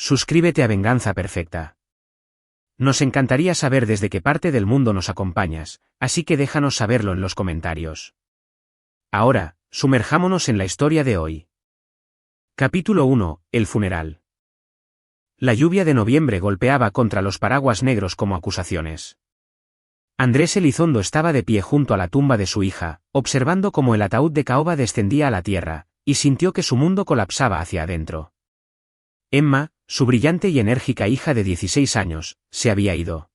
Suscríbete a Venganza Perfecta. Nos encantaría saber desde qué parte del mundo nos acompañas, así que déjanos saberlo en los comentarios. Ahora, sumerjámonos en la historia de hoy. Capítulo 1. El funeral. La lluvia de noviembre golpeaba contra los paraguas negros como acusaciones. Andrés Elizondo estaba de pie junto a la tumba de su hija, observando cómo el ataúd de caoba descendía a la tierra, y sintió que su mundo colapsaba hacia adentro. Emma, su brillante y enérgica hija de 16 años, se había ido.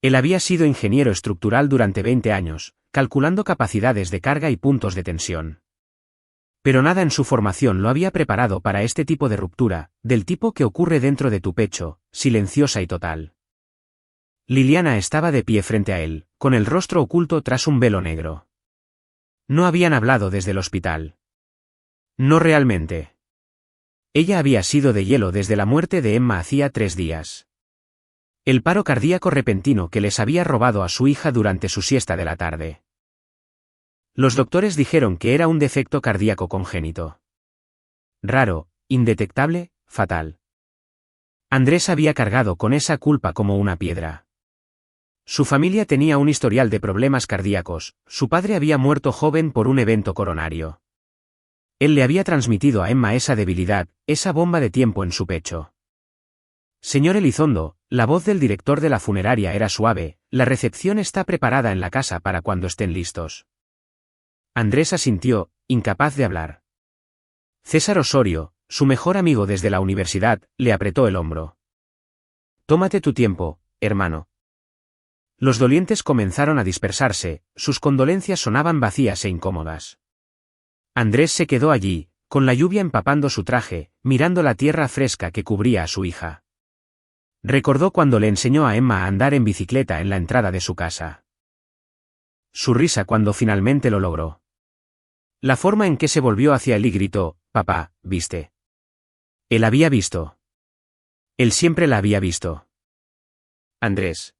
Él había sido ingeniero estructural durante 20 años, calculando capacidades de carga y puntos de tensión. Pero nada en su formación lo había preparado para este tipo de ruptura, del tipo que ocurre dentro de tu pecho, silenciosa y total. Liliana estaba de pie frente a él, con el rostro oculto tras un velo negro. No habían hablado desde el hospital. No realmente. Ella había sido de hielo desde la muerte de Emma hacía 3 días. El paro cardíaco repentino que les había robado a su hija durante su siesta de la tarde. Los doctores dijeron que era un defecto cardíaco congénito. Raro, indetectable, fatal. Andrés había cargado con esa culpa como una piedra. Su familia tenía un historial de problemas cardíacos, su padre había muerto joven por un evento coronario. Él le había transmitido a Emma esa debilidad, esa bomba de tiempo en su pecho. Señor Elizondo, la voz del director de la funeraria era suave, la recepción está preparada en la casa para cuando estén listos. Andrés asintió, incapaz de hablar. César Osorio, su mejor amigo desde la universidad, le apretó el hombro. Tómate tu tiempo, hermano. Los dolientes comenzaron a dispersarse, sus condolencias sonaban vacías e incómodas. Andrés se quedó allí, con la lluvia empapando su traje, mirando la tierra fresca que cubría a su hija. Recordó cuando le enseñó a Emma a andar en bicicleta en la entrada de su casa. Su risa cuando finalmente lo logró. La forma en que se volvió hacia él y gritó, «Papá, ¿viste?» Él había visto. Él siempre la había visto. Andrés.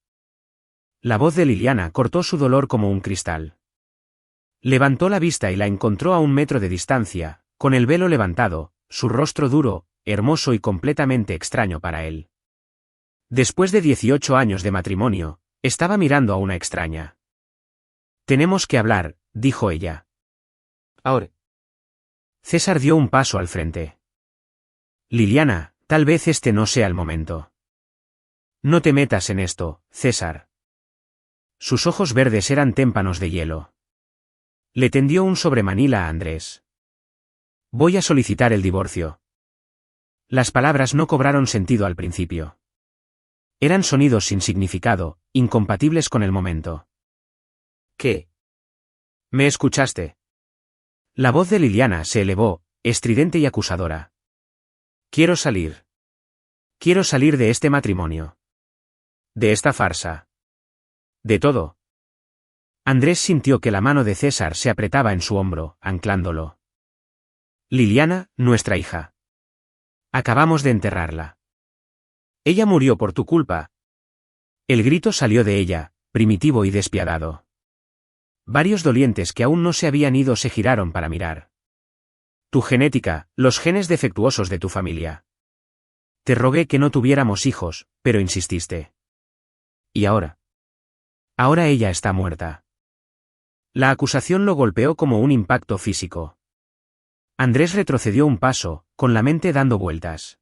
La voz de Liliana cortó su dolor como un cristal. Levantó la vista y la encontró a 1 metro de distancia, con el velo levantado, su rostro duro, hermoso y completamente extraño para él. Después de 18 años de matrimonio, estaba mirando a una extraña. «Tenemos que hablar», dijo ella. «Ahora». César dio un paso al frente. «Liliana, tal vez este no sea el momento». «No te metas en esto, César». Sus ojos verdes eran témpanos de hielo. Le tendió un sobremanila a Andrés. «Voy a solicitar el divorcio». Las palabras no cobraron sentido al principio. Eran sonidos sin significado, incompatibles con el momento. «¿Qué? ¿Me escuchaste?» La voz de Liliana se elevó, estridente y acusadora. «Quiero salir. Quiero salir de este matrimonio. De esta farsa. De todo». Andrés sintió que la mano de César se apretaba en su hombro, anclándolo. «Liliana, nuestra hija. Acabamos de enterrarla. Ella murió por tu culpa». El grito salió de ella, primitivo y despiadado. Varios dolientes que aún no se habían ido se giraron para mirar. «Tu genética, los genes defectuosos de tu familia. Te rogué que no tuviéramos hijos, pero insististe. ¿Y ahora?» «Ahora ella está muerta». La acusación lo golpeó como un impacto físico. Andrés retrocedió un paso, con la mente dando vueltas.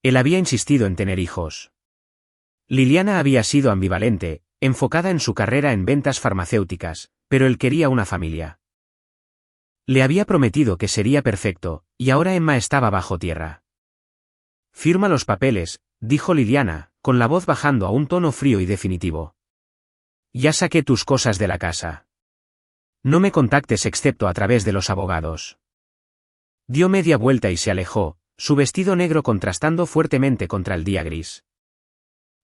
Él había insistido en tener hijos. Liliana había sido ambivalente, enfocada en su carrera en ventas farmacéuticas, pero él quería una familia. Le había prometido que sería perfecto, y ahora Emma estaba bajo tierra. «Firma los papeles», dijo Liliana, con la voz bajando a un tono frío y definitivo. «Ya saqué tus cosas de la casa. No me contactes excepto a través de los abogados». Dio media vuelta y se alejó, su vestido negro contrastando fuertemente contra el día gris.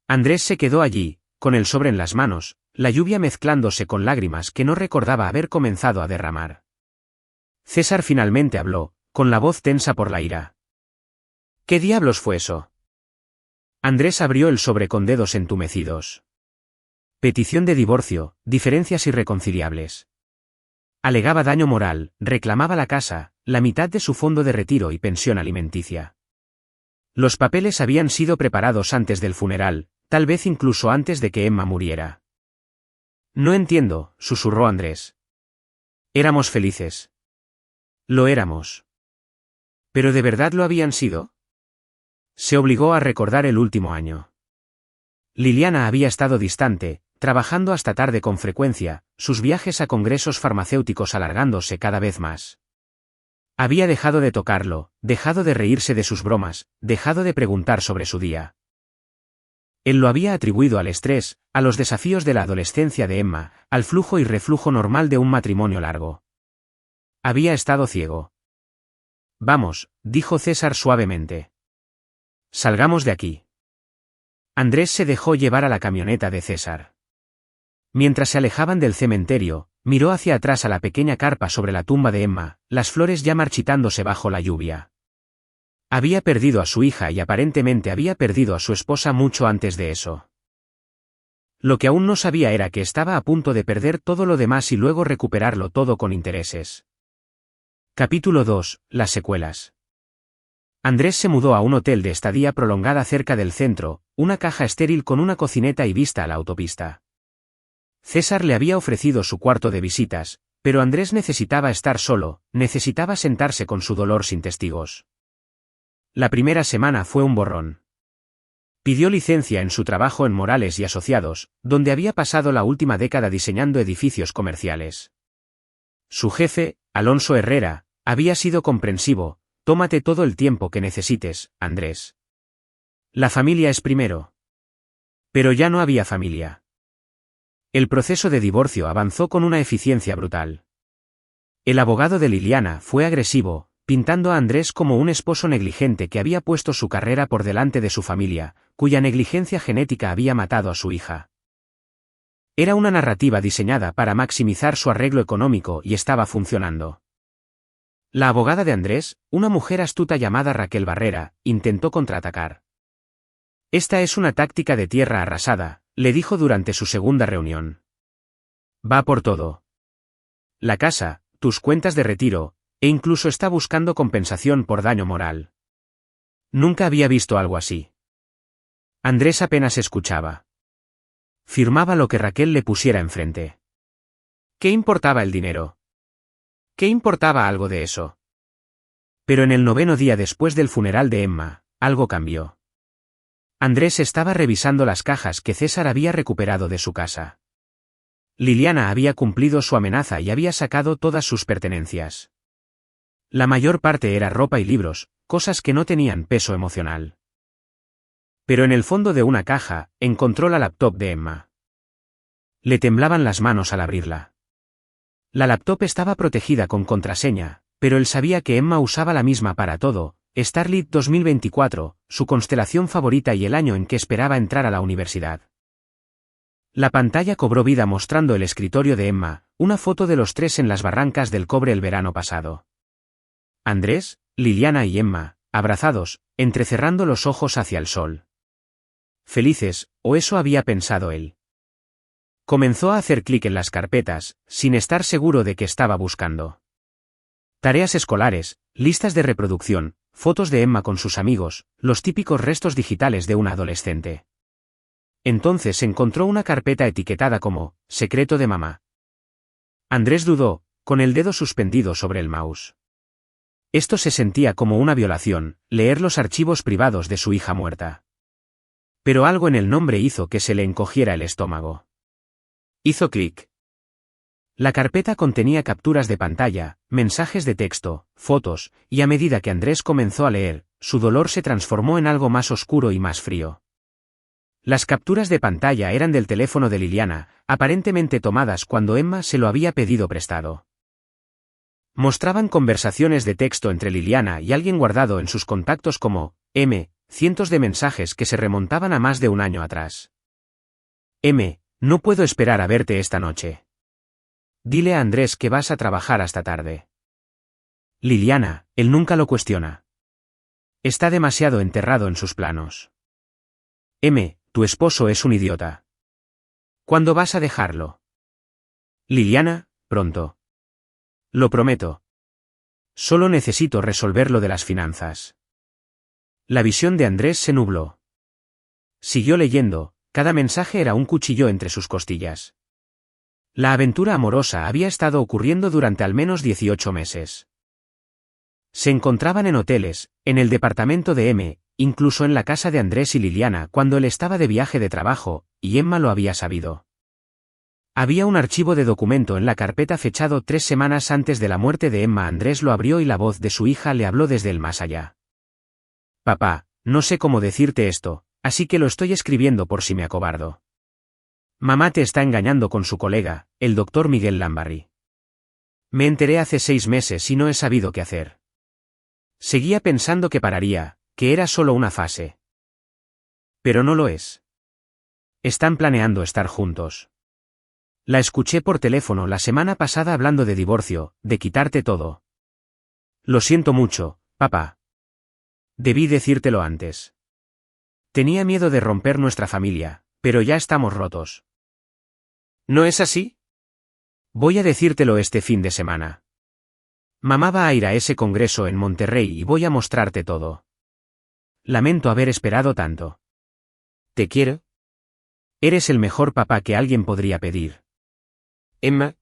Andrés se quedó allí, con el sobre en las manos, la lluvia mezclándose con lágrimas que no recordaba haber comenzado a derramar. César finalmente habló, con la voz tensa por la ira. «¿Qué diablos fue eso?» Andrés abrió el sobre con dedos entumecidos. Petición de divorcio, diferencias irreconciliables. Alegaba daño moral, reclamaba la casa, la mitad de su fondo de retiro y pensión alimenticia. Los papeles habían sido preparados antes del funeral, tal vez incluso antes de que Emma muriera. No entiendo, susurró Andrés. Éramos felices. Lo éramos. ¿Pero de verdad lo habían sido? Se obligó a recordar el último año. Liliana había estado distante, trabajando hasta tarde con frecuencia, sus viajes a congresos farmacéuticos alargándose cada vez más. Había dejado de tocarlo, dejado de reírse de sus bromas, dejado de preguntar sobre su día. Él lo había atribuido al estrés, a los desafíos de la adolescencia de Emma, al flujo y reflujo normal de un matrimonio largo. Había estado ciego. Vamos, dijo César suavemente. Salgamos de aquí. Andrés se dejó llevar a la camioneta de César. Mientras se alejaban del cementerio, miró hacia atrás a la pequeña carpa sobre la tumba de Emma, las flores ya marchitándose bajo la lluvia. Había perdido a su hija y aparentemente había perdido a su esposa mucho antes de eso. Lo que aún no sabía era que estaba a punto de perder todo lo demás y luego recuperarlo todo con intereses. Capítulo 2. Las secuelas. Andrés se mudó a un hotel de estadía prolongada cerca del centro, una caja estéril con una cocineta y vista a la autopista. César le había ofrecido su cuarto de visitas, pero Andrés necesitaba estar solo, necesitaba sentarse con su dolor sin testigos. La primera semana fue un borrón. Pidió licencia en su trabajo en Morales y Asociados, donde había pasado la última década diseñando edificios comerciales. Su jefe, Alonso Herrera, había sido comprensivo: tómate todo el tiempo que necesites, Andrés. La familia es primero. Pero ya no había familia. El proceso de divorcio avanzó con una eficiencia brutal. El abogado de Liliana fue agresivo, pintando a Andrés como un esposo negligente que había puesto su carrera por delante de su familia, cuya negligencia genética había matado a su hija. Era una narrativa diseñada para maximizar su arreglo económico y estaba funcionando. La abogada de Andrés, una mujer astuta llamada Raquel Barrera, intentó contraatacar. Esta es una táctica de tierra arrasada, le dijo durante su segunda reunión. Va por todo. La casa, tus cuentas de retiro, e incluso está buscando compensación por daño moral. Nunca había visto algo así. Andrés apenas escuchaba. Firmaba lo que Raquel le pusiera enfrente. ¿Qué importaba el dinero? ¿Qué importaba algo de eso? Pero en el 9º día después del funeral de Emma, algo cambió. Andrés estaba revisando las cajas que César había recuperado de su casa. Liliana había cumplido su amenaza y había sacado todas sus pertenencias. La mayor parte era ropa y libros, cosas que no tenían peso emocional. Pero en el fondo de una caja, encontró la laptop de Emma. Le temblaban las manos al abrirla. La laptop estaba protegida con contraseña, pero él sabía que Emma usaba la misma para todo: Starlit 2024, su constelación favorita y el año en que esperaba entrar a la universidad. La pantalla cobró vida mostrando el escritorio de Emma, una foto de los tres en las barrancas del Cobre el verano pasado. Andrés, Liliana y Emma, abrazados, entrecerrando los ojos hacia el sol. Felices, o eso había pensado él. Comenzó a hacer clic en las carpetas, sin estar seguro de qué estaba buscando. Tareas escolares, listas de reproducción, fotos de Emma con sus amigos, los típicos restos digitales de una adolescente. Entonces encontró una carpeta etiquetada como «Secreto de mamá». Andrés dudó, con el dedo suspendido sobre el mouse. Esto se sentía como una violación, leer los archivos privados de su hija muerta. Pero algo en el nombre hizo que se le encogiera el estómago. Hizo clic. La carpeta contenía capturas de pantalla, mensajes de texto, fotos, y a medida que Andrés comenzó a leer, su dolor se transformó en algo más oscuro y más frío. Las capturas de pantalla eran del teléfono de Liliana, aparentemente tomadas cuando Emma se lo había pedido prestado. Mostraban conversaciones de texto entre Liliana y alguien guardado en sus contactos como cientos de mensajes que se remontaban a más de un año atrás. No puedo esperar a verte esta noche. Dile a Andrés que vas a trabajar hasta tarde. Liliana, él nunca lo cuestiona. Está demasiado enterrado en sus planos. Tu esposo es un idiota. ¿Cuándo vas a dejarlo? Liliana, pronto. Lo prometo. Solo necesito resolver lo de las finanzas. La visión de Andrés se nubló. Siguió leyendo, cada mensaje era un cuchillo entre sus costillas. La aventura amorosa había estado ocurriendo durante al menos 18 meses. Se encontraban en hoteles, en el departamento de M, incluso en la casa de Andrés y Liliana cuando él estaba de viaje de trabajo, y Emma lo había sabido. Había un archivo de documento en la carpeta fechado 3 semanas antes de la muerte de Emma. Andrés lo abrió y la voz de su hija le habló desde el más allá. Papá, no sé cómo decirte esto, así que lo estoy escribiendo por si me acobardo. Mamá te está engañando con su colega, el doctor Miguel Lambarry. Me enteré hace 6 meses y no he sabido qué hacer. Seguía pensando que pararía, que era solo una fase. Pero no lo es. Están planeando estar juntos. La escuché por teléfono la semana pasada hablando de divorcio, de quitarte todo. Lo siento mucho, papá. Debí decírtelo antes. Tenía miedo de romper nuestra familia, pero ya estamos rotos. ¿No es así? Voy a decírtelo este fin de semana. Mamá va a ir a ese congreso en Monterrey y voy a mostrarte todo. Lamento haber esperado tanto. Te quiero. Eres el mejor papá que alguien podría pedir. Emma.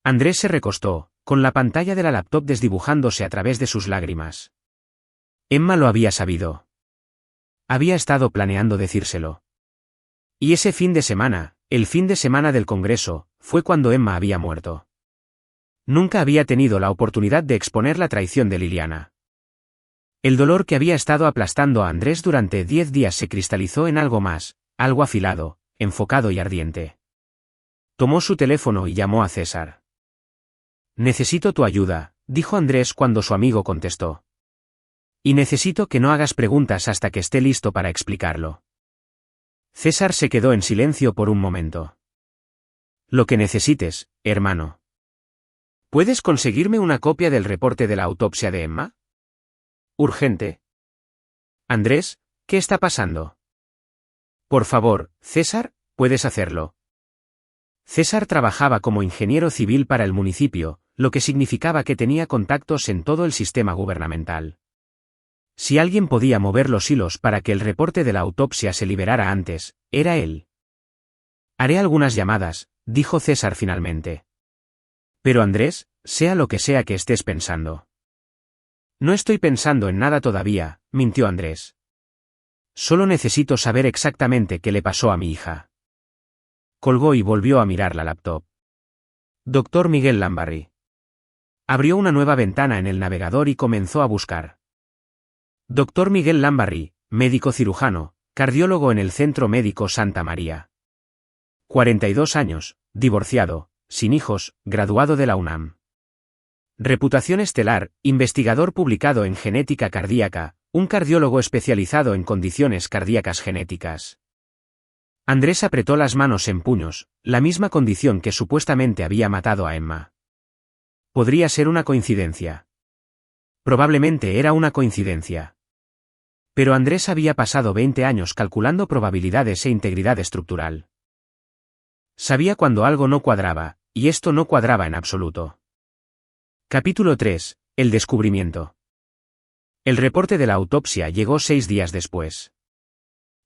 Andrés se recostó, con la pantalla de la laptop desdibujándose a través de sus lágrimas. Emma lo había sabido. Había estado planeando decírselo. Y ese fin de semana, el fin de semana del congreso, fue cuando Emma había muerto. Nunca había tenido la oportunidad de exponer la traición de Liliana. El dolor que había estado aplastando a Andrés durante 10 días se cristalizó en algo más, algo afilado, enfocado y ardiente. Tomó su teléfono y llamó a César. Necesito tu ayuda, dijo Andrés cuando su amigo contestó. Y necesito que no hagas preguntas hasta que esté listo para explicarlo. César se quedó en silencio por un momento. Lo que necesites, hermano. ¿Puedes conseguirme una copia del reporte de la autopsia de Emma? Urgente. Andrés, ¿qué está pasando? Por favor, César, puedes hacerlo. César trabajaba como ingeniero civil para el municipio, lo que significaba que tenía contactos en todo el sistema gubernamental. Si alguien podía mover los hilos para que el reporte de la autopsia se liberara antes, era él. Haré algunas llamadas, dijo César finalmente. Pero Andrés, sea lo que sea que estés pensando. No estoy pensando en nada todavía, mintió Andrés. Solo necesito saber exactamente qué le pasó a mi hija. Colgó y volvió a mirar la laptop. Doctor Miguel Lambarry. Abrió una nueva ventana en el navegador y comenzó a buscar. Doctor Miguel Lambarry, médico cirujano, cardiólogo en el Centro Médico Santa María. 42 años, divorciado, sin hijos, graduado de la UNAM. Reputación estelar, investigador publicado en genética cardíaca, un cardiólogo especializado en condiciones cardíacas genéticas. Andrés apretó las manos en puños, la misma condición que supuestamente había matado a Emma. Podría ser una coincidencia. Probablemente era una coincidencia. Pero Andrés había pasado 20 años calculando probabilidades e integridad estructural. Sabía cuando algo no cuadraba, y esto no cuadraba en absoluto. Capítulo 3. El descubrimiento. El reporte de la autopsia llegó 6 días después.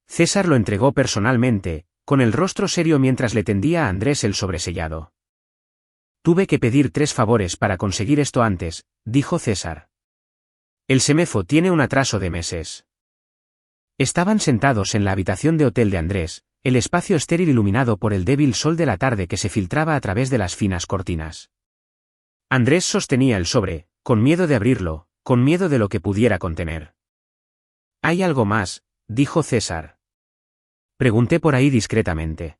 César lo entregó personalmente, con el rostro serio mientras le tendía a Andrés el sobresellado. Tuve que pedir 3 favores para conseguir esto antes, dijo César. El Semefo tiene un atraso de meses. Estaban sentados en la habitación de hotel de Andrés, el espacio estéril iluminado por el débil sol de la tarde que se filtraba a través de las finas cortinas. Andrés sostenía el sobre, con miedo de abrirlo, con miedo de lo que pudiera contener. ¿Hay algo más?, dijo César. Pregunté por ahí discretamente.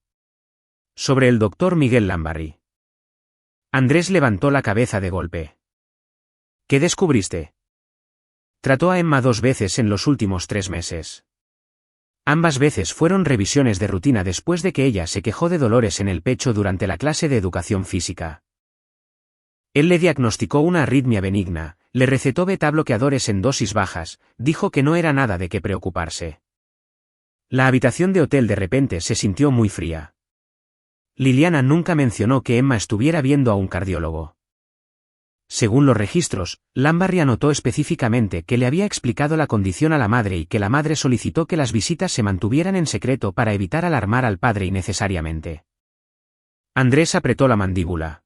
Sobre el doctor Miguel Lambarry. Andrés levantó la cabeza de golpe. ¿Qué descubriste? Trató a Emma 2 veces en los últimos 3 meses. Ambas veces fueron revisiones de rutina después de que ella se quejó de dolores en el pecho durante la clase de educación física. Él le diagnosticó una arritmia benigna, le recetó beta-bloqueadores en dosis bajas, dijo que no era nada de qué preocuparse. La habitación de hotel de repente se sintió muy fría. Liliana nunca mencionó que Emma estuviera viendo a un cardiólogo. Según los registros, Lambarry anotó específicamente que le había explicado la condición a la madre y que la madre solicitó que las visitas se mantuvieran en secreto para evitar alarmar al padre innecesariamente. Andrés apretó la mandíbula.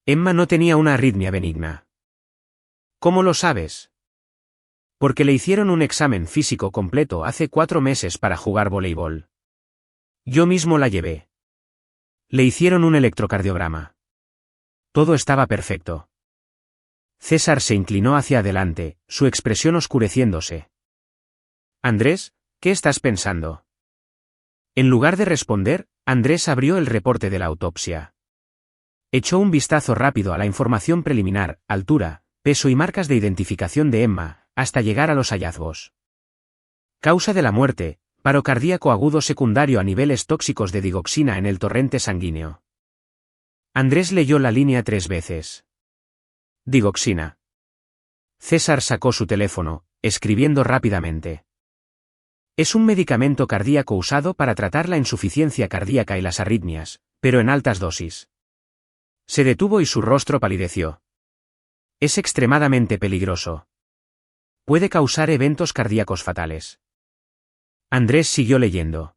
Emma no tenía una arritmia benigna. ¿Cómo lo sabes? Porque le hicieron un examen físico completo hace 4 meses para jugar voleibol. Yo mismo la llevé. Le hicieron un electrocardiograma. Todo estaba perfecto. César se inclinó hacia adelante, su expresión oscureciéndose. Andrés, ¿qué estás pensando? En lugar de responder, Andrés abrió el reporte de la autopsia. Echó un vistazo rápido a la información preliminar, altura, peso y marcas de identificación de Emma, hasta llegar a los hallazgos. Causa de la muerte, paro cardíaco agudo secundario a niveles tóxicos de digoxina en el torrente sanguíneo. Andrés leyó la línea 3 veces. Digoxina. César sacó su teléfono, escribiendo rápidamente. Es un medicamento cardíaco usado para tratar la insuficiencia cardíaca y las arritmias, pero en altas dosis. Se detuvo y su rostro palideció. Es extremadamente peligroso. Puede causar eventos cardíacos fatales. Andrés siguió leyendo.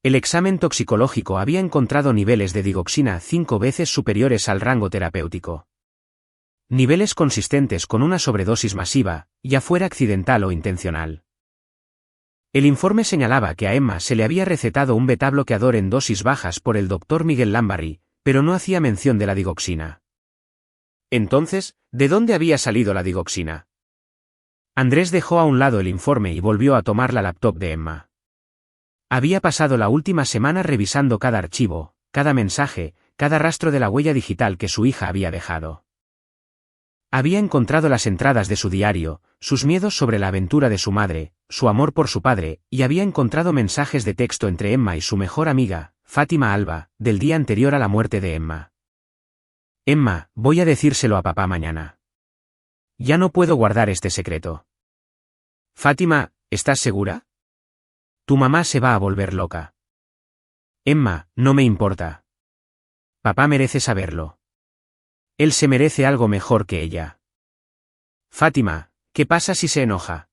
El examen toxicológico había encontrado niveles de digoxina 5 veces superiores al rango terapéutico. Niveles consistentes con una sobredosis masiva, ya fuera accidental o intencional. El informe señalaba que a Emma se le había recetado un beta-bloqueador en dosis bajas por el Dr. Miguel Lambarry, pero no hacía mención de la digoxina. Entonces, ¿de dónde había salido la digoxina? Andrés dejó a un lado el informe y volvió a tomar la laptop de Emma. Había pasado la última semana revisando cada archivo, cada mensaje, cada rastro de la huella digital que su hija había dejado. Había encontrado las entradas de su diario, sus miedos sobre la aventura de su madre, su amor por su padre, y había encontrado mensajes de texto entre Emma y su mejor amiga, Fátima Alba, del día anterior a la muerte de Emma. Emma, voy a decírselo a papá mañana. Ya no puedo guardar este secreto. Fátima, ¿estás segura? Tu mamá se va a volver loca. Emma, no me importa. Papá merece saberlo. Él se merece algo mejor que ella. Fátima, ¿qué pasa si se enoja?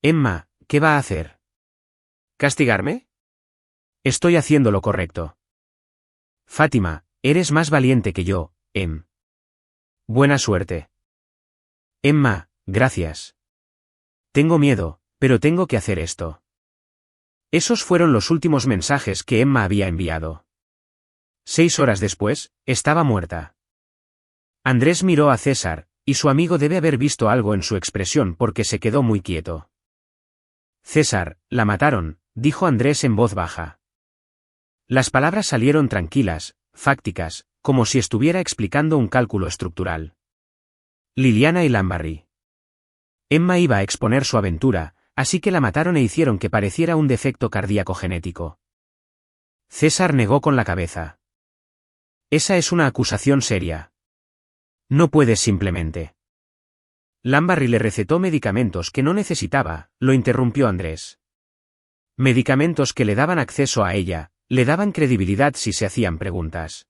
Emma, ¿qué va a hacer? ¿Castigarme? Estoy haciendo lo correcto. Fátima, eres más valiente que yo, Em. Buena suerte. Emma, gracias. Tengo miedo, pero tengo que hacer esto. Esos fueron los últimos mensajes que Emma había enviado. 6 horas después, estaba muerta. Andrés miró a César, y su amigo debe haber visto algo en su expresión porque se quedó muy quieto. César, la mataron, dijo Andrés en voz baja. Las palabras salieron tranquilas, fácticas, como si estuviera explicando un cálculo estructural. Liliana y Lambarry. Emma iba a exponer su aventura, así que la mataron e hicieron que pareciera un defecto cardíaco genético. César negó con la cabeza. Esa es una acusación seria. No puedes simplemente. Lambarry le recetó medicamentos que no necesitaba, lo interrumpió Andrés. Medicamentos que le daban acceso a ella, le daban credibilidad si se hacían preguntas.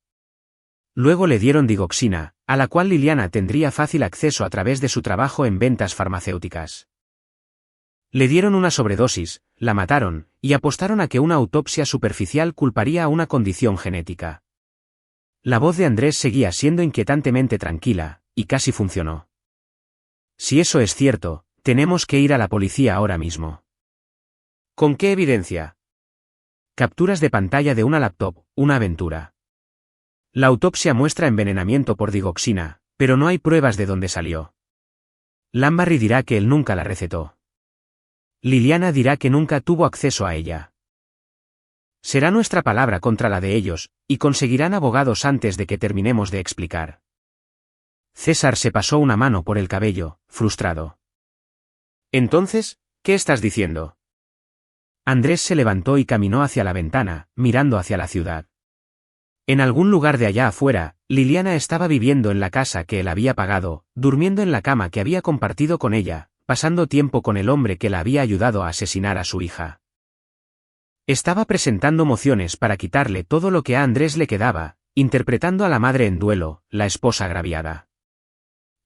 Luego le dieron digoxina, a la cual Liliana tendría fácil acceso a través de su trabajo en ventas farmacéuticas. Le dieron una sobredosis, la mataron, y apostaron a que una autopsia superficial culparía a una condición genética. La voz de Andrés seguía siendo inquietantemente tranquila, y casi funcionó. Si eso es cierto, tenemos que ir a la policía ahora mismo. ¿Con qué evidencia? Capturas de pantalla de una laptop, una aventura. La autopsia muestra envenenamiento por digoxina, pero no hay pruebas de dónde salió. Lambarry dirá que él nunca la recetó. Liliana dirá que nunca tuvo acceso a ella. Será nuestra palabra contra la de ellos, y conseguirán abogados antes de que terminemos de explicar. César se pasó una mano por el cabello, frustrado. Entonces, ¿qué estás diciendo? Andrés se levantó y caminó hacia la ventana, mirando hacia la ciudad. En algún lugar de allá afuera, Liliana estaba viviendo en la casa que él había pagado, durmiendo en la cama que había compartido con ella, pasando tiempo con el hombre que la había ayudado a asesinar a su hija. Estaba presentando mociones para quitarle todo lo que a Andrés le quedaba, interpretando a la madre en duelo, la esposa agraviada.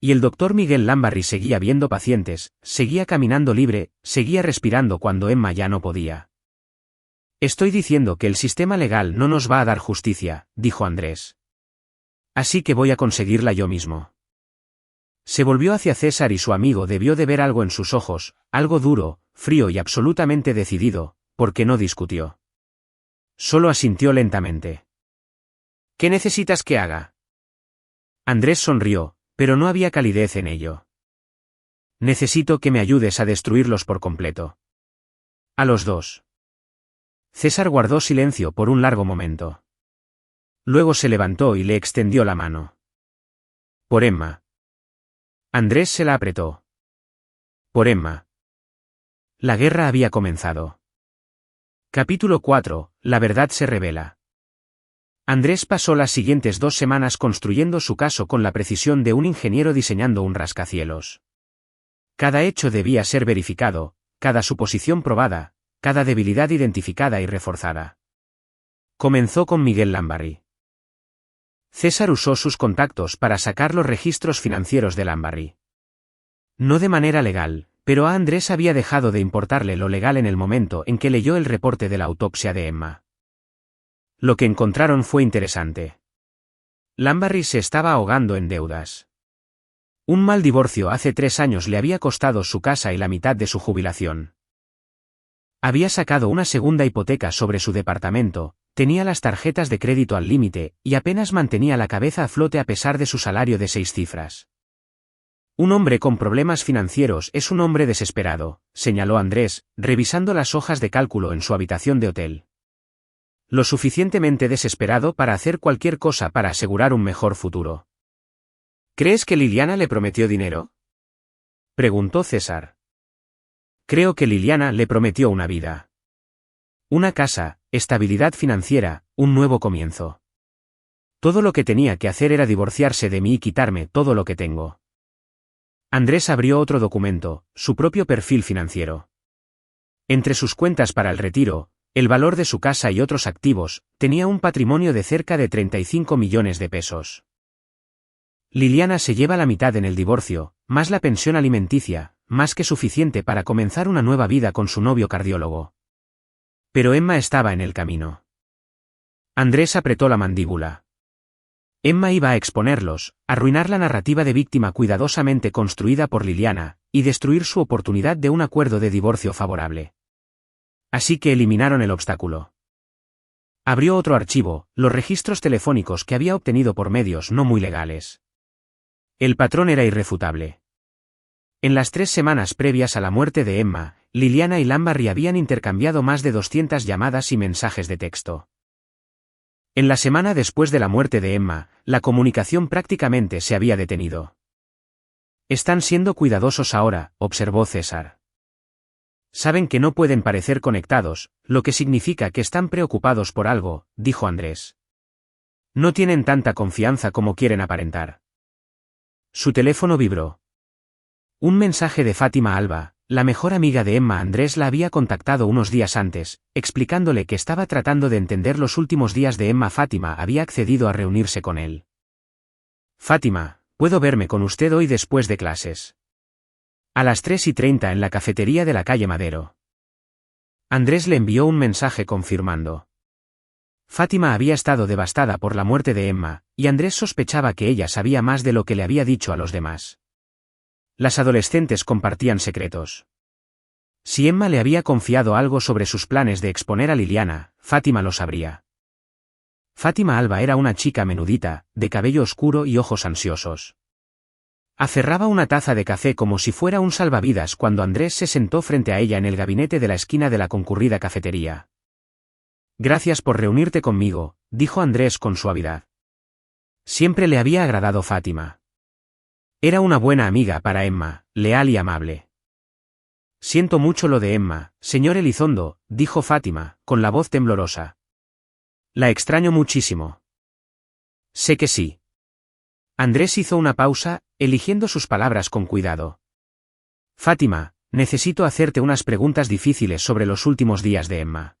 Y el doctor Miguel Lambarry seguía viendo pacientes, seguía caminando libre, seguía respirando cuando Emma ya no podía. Estoy diciendo que el sistema legal no nos va a dar justicia, dijo Andrés. Así que voy a conseguirla yo mismo. Se volvió hacia César y su amigo debió de ver algo en sus ojos, algo duro, frío y absolutamente decidido, porque no discutió. Solo asintió lentamente. ¿Qué necesitas que haga? Andrés sonrió, pero no había calidez en ello. Necesito que me ayudes a destruirlos por completo. A los dos. César guardó silencio por un largo momento. Luego se levantó y le extendió la mano. Por Emma. Andrés se la apretó. Por Emma. La guerra había comenzado. Capítulo 4. La verdad se revela. Andrés pasó las siguientes 2 semanas construyendo su caso con la precisión de un ingeniero diseñando un rascacielos. Cada hecho debía ser verificado, cada suposición probada, cada debilidad identificada y reforzada. Comenzó con Miguel Lambarry. César usó sus contactos para sacar los registros financieros de Lambarry. No de manera legal, pero a Andrés había dejado de importarle lo legal en el momento en que leyó el reporte de la autopsia de Emma. Lo que encontraron fue interesante. Lambarry se estaba ahogando en deudas. Un mal divorcio hace 3 años le había costado su casa y la mitad de su jubilación. Había sacado una segunda hipoteca sobre su departamento, tenía las tarjetas de crédito al límite, y apenas mantenía la cabeza a flote a pesar de su salario de 6 cifras. Un hombre con problemas financieros es un hombre desesperado, señaló Andrés, revisando las hojas de cálculo en su habitación de hotel. Lo suficientemente desesperado para hacer cualquier cosa para asegurar un mejor futuro. ¿Crees que Liliana le prometió dinero? Preguntó César. Creo que Liliana le prometió una vida. Una casa, estabilidad financiera, un nuevo comienzo. Todo lo que tenía que hacer era divorciarse de mí y quitarme todo lo que tengo. Andrés abrió otro documento, su propio perfil financiero. Entre sus cuentas para el retiro, el valor de su casa y otros activos, tenía un patrimonio de cerca de 35 millones de pesos. Liliana se lleva la mitad en el divorcio, más la pensión alimenticia, más que suficiente para comenzar una nueva vida con su novio cardiólogo. Pero Emma estaba en el camino. Andrés apretó la mandíbula. Emma iba a exponerlos, arruinar la narrativa de víctima cuidadosamente construida por Liliana, y destruir su oportunidad de un acuerdo de divorcio favorable. Así que eliminaron el obstáculo. Abrió otro archivo, los registros telefónicos que había obtenido por medios no muy legales. El patrón era irrefutable. En las 3 semanas previas a la muerte de Emma, Liliana y Lambarry habían intercambiado más de 200 llamadas y mensajes de texto. En la semana después de la muerte de Emma, la comunicación prácticamente se había detenido. Están siendo cuidadosos ahora, observó César. Saben que no pueden parecer conectados, lo que significa que están preocupados por algo, dijo Andrés. No tienen tanta confianza como quieren aparentar. Su teléfono vibró. Un mensaje de Fátima Alba, la mejor amiga de Emma. Andrés la había contactado unos días antes, explicándole que estaba tratando de entender los últimos días de Emma. Fátima había accedido a reunirse con él. Fátima, ¿puedo verme con usted hoy después de clases? A las 3:30 en la cafetería de la calle Madero. Andrés le envió un mensaje confirmando. Fátima había estado devastada por la muerte de Emma, y Andrés sospechaba que ella sabía más de lo que le había dicho a los demás. Las adolescentes compartían secretos. Si Emma le había confiado algo sobre sus planes de exponer a Liliana, Fátima lo sabría. Fátima Alba era una chica menudita, de cabello oscuro y ojos ansiosos. Aferraba una taza de café como si fuera un salvavidas cuando Andrés se sentó frente a ella en el gabinete de la esquina de la concurrida cafetería. Gracias por reunirte conmigo, dijo Andrés con suavidad. Siempre le había agradado Fátima. Era una buena amiga para Emma, leal y amable. Siento mucho lo de Emma, señor Elizondo, dijo Fátima, con la voz temblorosa. La extraño muchísimo. Sé que sí. Andrés hizo una pausa, eligiendo sus palabras con cuidado. Fátima, necesito hacerte unas preguntas difíciles sobre los últimos días de Emma.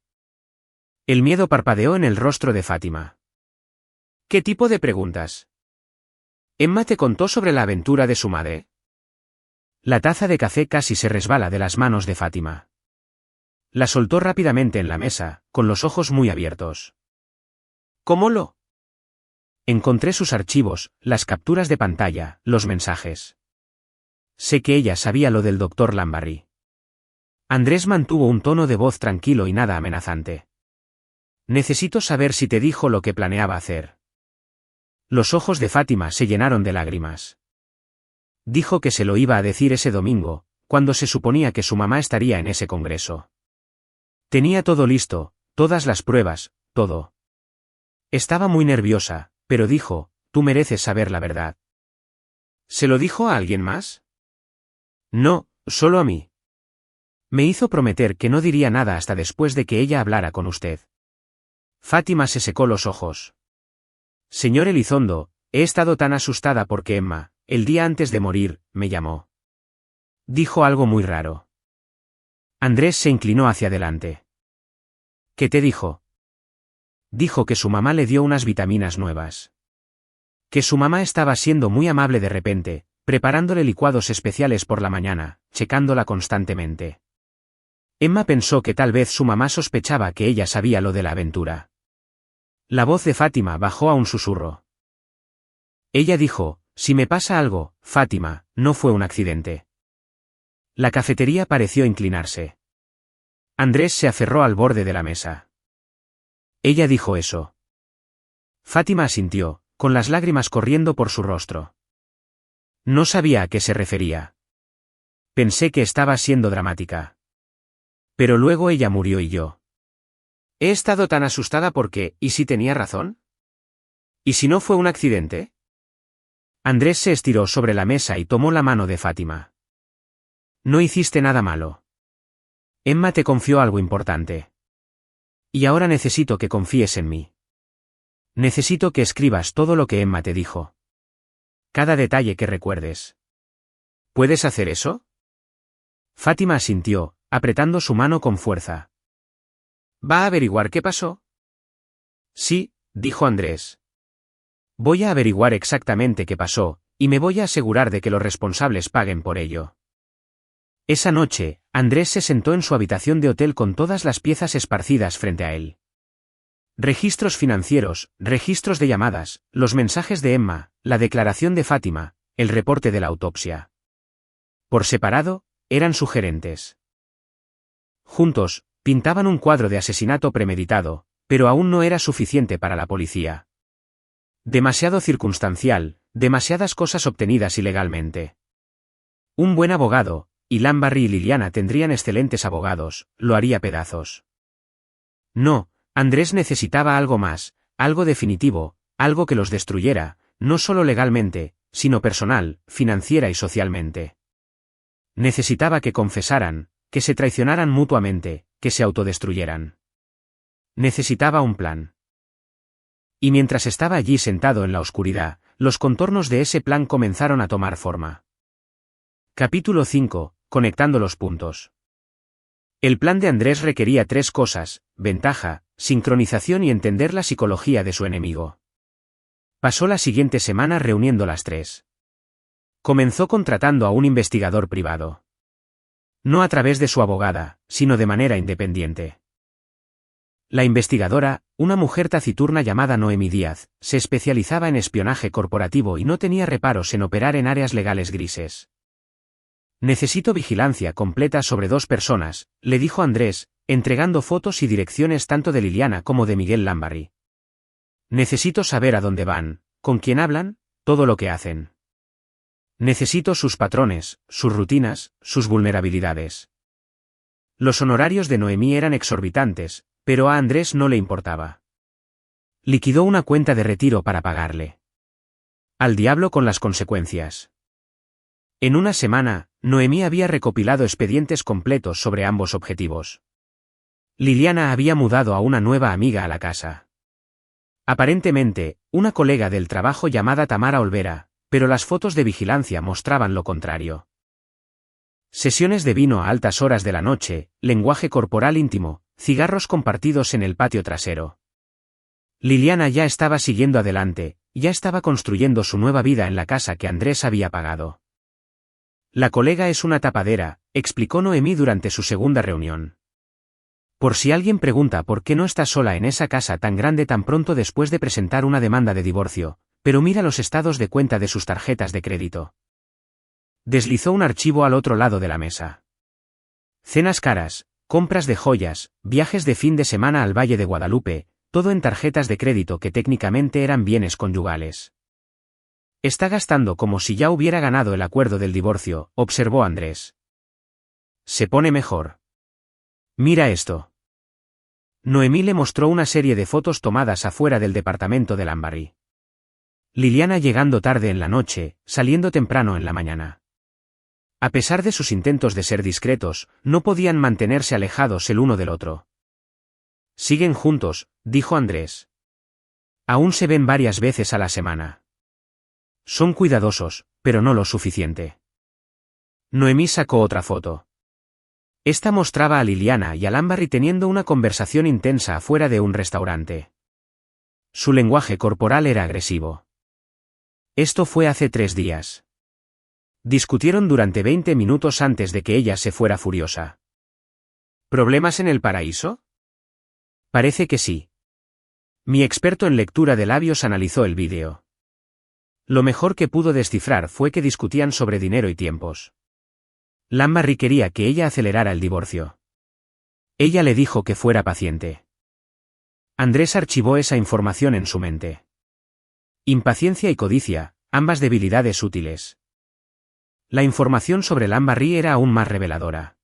El miedo parpadeó en el rostro de Fátima. ¿Qué tipo de preguntas? ¿Emma te contó sobre la aventura de su madre? La taza de café casi se resbala de las manos de Fátima. La soltó rápidamente en la mesa, con los ojos muy abiertos. ¿Cómo lo? Encontré sus archivos, las capturas de pantalla, los mensajes. Sé que ella sabía lo del doctor Lambarry. Andrés mantuvo un tono de voz tranquilo y nada amenazante. Necesito saber si te dijo lo que planeaba hacer. Los ojos de Fátima se llenaron de lágrimas. Dijo que se lo iba a decir ese domingo, cuando se suponía que su mamá estaría en ese congreso. Tenía todo listo, todas las pruebas, todo. Estaba muy nerviosa, pero dijo, tú mereces saber la verdad. ¿Se lo dijo a alguien más? No, solo a mí. Me hizo prometer que no diría nada hasta después de que ella hablara con usted. Fátima se secó los ojos. Señor Elizondo, he estado tan asustada porque Emma, el día antes de morir, me llamó. Dijo algo muy raro. Andrés se inclinó hacia adelante. ¿Qué te dijo? Dijo que su mamá le dio unas vitaminas nuevas. Que su mamá estaba siendo muy amable de repente, preparándole licuados especiales por la mañana, checándola constantemente. Emma pensó que tal vez su mamá sospechaba que ella sabía lo de la aventura. La voz de Fátima bajó a un susurro. Ella dijo, si me pasa algo, Fátima, no fue un accidente. La cafetería pareció inclinarse. Andrés se aferró al borde de la mesa. Ella dijo eso. Fátima asintió, con las lágrimas corriendo por su rostro. No sabía a qué se refería. Pensé que estaba siendo dramática. Pero luego ella murió y yo. He estado tan asustada porque, ¿y si tenía razón? ¿Y si no fue un accidente? Andrés se estiró sobre la mesa y tomó la mano de Fátima. No hiciste nada malo. Emma te confió algo importante. Y ahora necesito que confíes en mí. Necesito que escribas todo lo que Emma te dijo. Cada detalle que recuerdes. ¿Puedes hacer eso? Fátima asintió, apretando su mano con fuerza. ¿Va a averiguar qué pasó? Sí, dijo Andrés. Voy a averiguar exactamente qué pasó, y me voy a asegurar de que los responsables paguen por ello. Esa noche, Andrés se sentó en su habitación de hotel con todas las piezas esparcidas frente a él. Registros financieros, registros de llamadas, los mensajes de Emma, la declaración de Fátima, el reporte de la autopsia. Por separado, eran sugerentes. Juntos, pintaban un cuadro de asesinato premeditado, pero aún no era suficiente para la policía. Demasiado circunstancial, demasiadas cosas obtenidas ilegalmente. Un buen abogado, y Lambarry y Liliana tendrían excelentes abogados, lo haría pedazos. No, Andrés necesitaba algo más, algo definitivo, algo que los destruyera, no solo legalmente, sino personal, financiera y socialmente. Necesitaba que confesaran, que se traicionaran mutuamente, que se autodestruyeran. Necesitaba un plan. Y mientras estaba allí sentado en la oscuridad, los contornos de ese plan comenzaron a tomar forma. Capítulo 5. Conectando los puntos. El plan de Andrés requería 3 cosas: ventaja, sincronización y entender la psicología de su enemigo. Pasó la siguiente semana reuniendo las 3. Comenzó contratando a un investigador privado. No a través de su abogada, sino de manera independiente. La investigadora, una mujer taciturna llamada Noemí Díaz, se especializaba en espionaje corporativo y no tenía reparos en operar en áreas legales grises. Necesito vigilancia completa sobre 2 personas, le dijo Andrés, entregando fotos y direcciones tanto de Liliana como de Miguel Lambarry. Necesito saber a dónde van, con quién hablan, todo lo que hacen. Necesito sus patrones, sus rutinas, sus vulnerabilidades. Los honorarios de Noemí eran exorbitantes, pero a Andrés no le importaba. Liquidó una cuenta de retiro para pagarle. Al diablo con las consecuencias. En una semana, Noemí había recopilado expedientes completos sobre ambos objetivos. Liliana había mudado a una nueva amiga a la casa. Aparentemente, una colega del trabajo llamada Tamara Olvera, pero las fotos de vigilancia mostraban lo contrario. Sesiones de vino a altas horas de la noche, lenguaje corporal íntimo, cigarros compartidos en el patio trasero. Liliana ya estaba siguiendo adelante, ya estaba construyendo su nueva vida en la casa que Andrés había pagado. La colega es una tapadera, explicó Noemí durante su segunda reunión. Por si alguien pregunta por qué no está sola en esa casa tan grande tan pronto después de presentar una demanda de divorcio, pero mira los estados de cuenta de sus tarjetas de crédito. Deslizó un archivo al otro lado de la mesa. Cenas caras, compras de joyas, viajes de fin de semana al Valle de Guadalupe, todo en tarjetas de crédito que técnicamente eran bienes conyugales. Está gastando como si ya hubiera ganado el acuerdo del divorcio, observó Andrés. Se pone mejor. Mira esto. Noemí le mostró una serie de fotos tomadas afuera del departamento de Lambarry. Liliana llegando tarde en la noche, saliendo temprano en la mañana. A pesar de sus intentos de ser discretos, no podían mantenerse alejados el uno del otro. Siguen juntos, dijo Andrés. Aún se ven varias veces a la semana. Son cuidadosos, pero no lo suficiente. Noemí sacó otra foto. Esta mostraba a Liliana y a Lambarry teniendo una conversación intensa afuera de un restaurante. Su lenguaje corporal era agresivo. Esto fue hace 3 días. Discutieron durante 20 minutos antes de que ella se fuera furiosa. ¿Problemas en el paraíso? Parece que sí. Mi experto en lectura de labios analizó el vídeo. Lo mejor que pudo descifrar fue que discutían sobre dinero y tiempos. Lambarry quería que ella acelerara el divorcio. Ella le dijo que fuera paciente. Andrés archivó esa información en su mente. Impaciencia y codicia, ambas debilidades útiles. La información sobre Lambarry era aún más reveladora.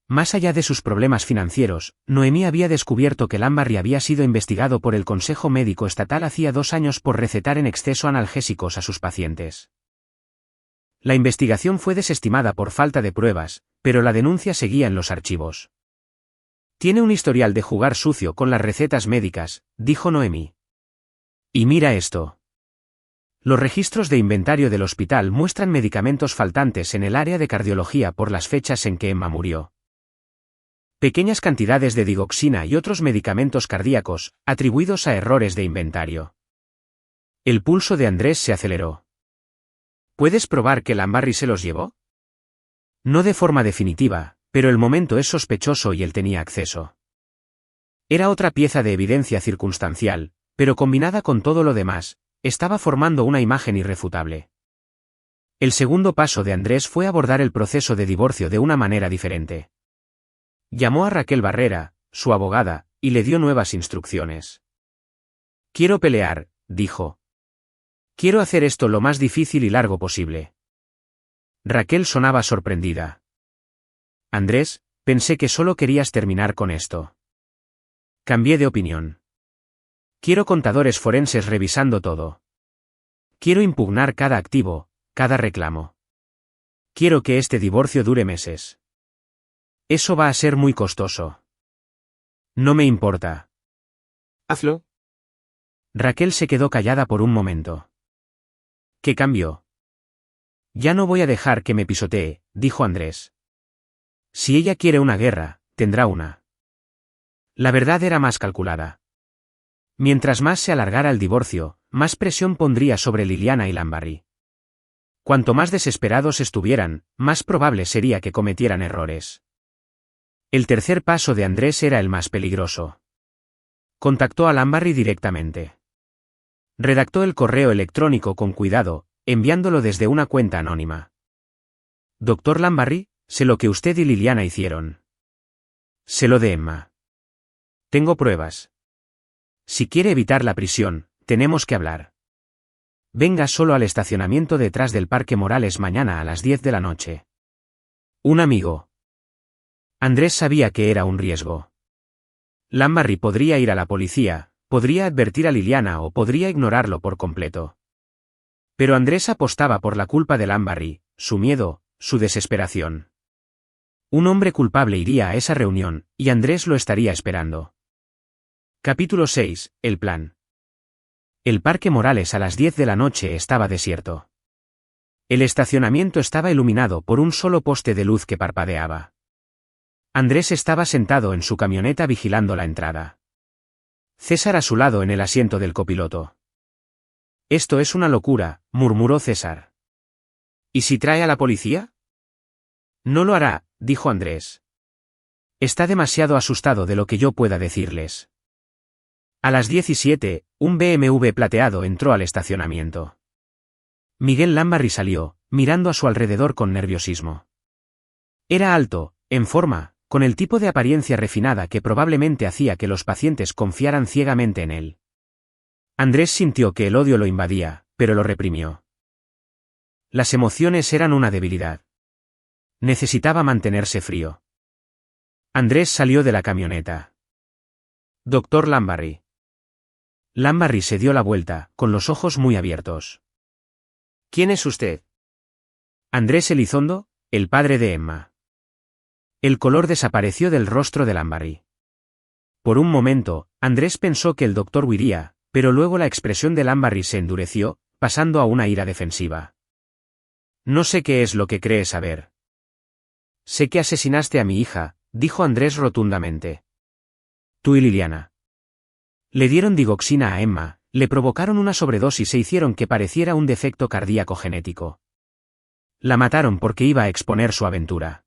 Más allá de sus problemas financieros, Noemí había descubierto que Lambarry había sido investigado por el Consejo Médico Estatal hacía 2 años por recetar en exceso analgésicos a sus pacientes. La investigación fue desestimada por falta de pruebas, pero la denuncia seguía en los archivos. Tiene un historial de jugar sucio con las recetas médicas, dijo Noemí. Y mira esto. Los registros de inventario del hospital muestran medicamentos faltantes en el área de cardiología por las fechas en que Emma murió. Pequeñas cantidades de digoxina y otros medicamentos cardíacos, atribuidos a errores de inventario. El pulso de Andrés se aceleró. ¿Puedes probar que Lambarry se los llevó? No de forma definitiva, pero el momento es sospechoso y él tenía acceso. Era otra pieza de evidencia circunstancial, pero combinada con todo lo demás, estaba formando una imagen irrefutable. El segundo paso de Andrés fue abordar el proceso de divorcio de una manera diferente. Llamó a Raquel Barrera, su abogada, y le dio nuevas instrucciones. Quiero pelear, dijo. Quiero hacer esto lo más difícil y largo posible. Raquel sonaba sorprendida. Andrés, pensé que solo querías terminar con esto. Cambié de opinión. Quiero contadores forenses revisando todo. Quiero impugnar cada activo, cada reclamo. Quiero que este divorcio dure meses. Eso va a ser muy costoso. No me importa. Hazlo. Raquel se quedó callada por un momento. ¿Qué cambió? Ya no voy a dejar que me pisotee, dijo Andrés. Si ella quiere una guerra, tendrá una. La verdad era más calculada. Mientras más se alargara el divorcio, más presión pondría sobre Liliana y Lambarry. Cuanto más desesperados estuvieran, más probable sería que cometieran errores. El tercer paso de Andrés era el más peligroso. Contactó a Lambarry directamente. Redactó el correo electrónico con cuidado, enviándolo desde una cuenta anónima. Doctor Lambarry, sé lo que usted y Liliana hicieron. Sé lo de Emma. Tengo pruebas. Si quiere evitar la prisión, tenemos que hablar. Venga solo al estacionamiento detrás del Parque Morales mañana a las 10 de la noche. Un amigo. Andrés sabía que era un riesgo. Lambarry podría ir a la policía, podría advertir a Liliana o podría ignorarlo por completo. Pero Andrés apostaba por la culpa de Lambarry, su miedo, su desesperación. Un hombre culpable iría a esa reunión, y Andrés lo estaría esperando. Capítulo 6. El plan. El Parque Morales a las 10 de la noche estaba desierto. El estacionamiento estaba iluminado por un solo poste de luz que parpadeaba. Andrés estaba sentado en su camioneta vigilando la entrada. César a su lado en el asiento del copiloto. Esto es una locura, murmuró César. ¿Y si trae a la policía? No lo hará, dijo Andrés. Está demasiado asustado de lo que yo pueda decirles. A las 17, un BMW plateado entró al estacionamiento. Miguel Lambarry salió, mirando a su alrededor con nerviosismo. Era alto, en forma, con el tipo de apariencia refinada que probablemente hacía que los pacientes confiaran ciegamente en él. Andrés sintió que el odio lo invadía, pero lo reprimió. Las emociones eran una debilidad. Necesitaba mantenerse frío. Andrés salió de la camioneta. Doctor Lambarry. Lambarry se dio la vuelta, con los ojos muy abiertos. ¿Quién es usted? Andrés Elizondo, el padre de Emma. El color desapareció del rostro de Lambarry. Por un momento, Andrés pensó que el doctor huiría, pero luego la expresión de Lambarry se endureció, pasando a una ira defensiva. No sé qué es lo que crees saber. Sé que asesinaste a mi hija, dijo Andrés rotundamente. Tú y Liliana. Le dieron digoxina a Emma, le provocaron una sobredosis e hicieron que pareciera un defecto cardíaco genético. La mataron porque iba a exponer su aventura.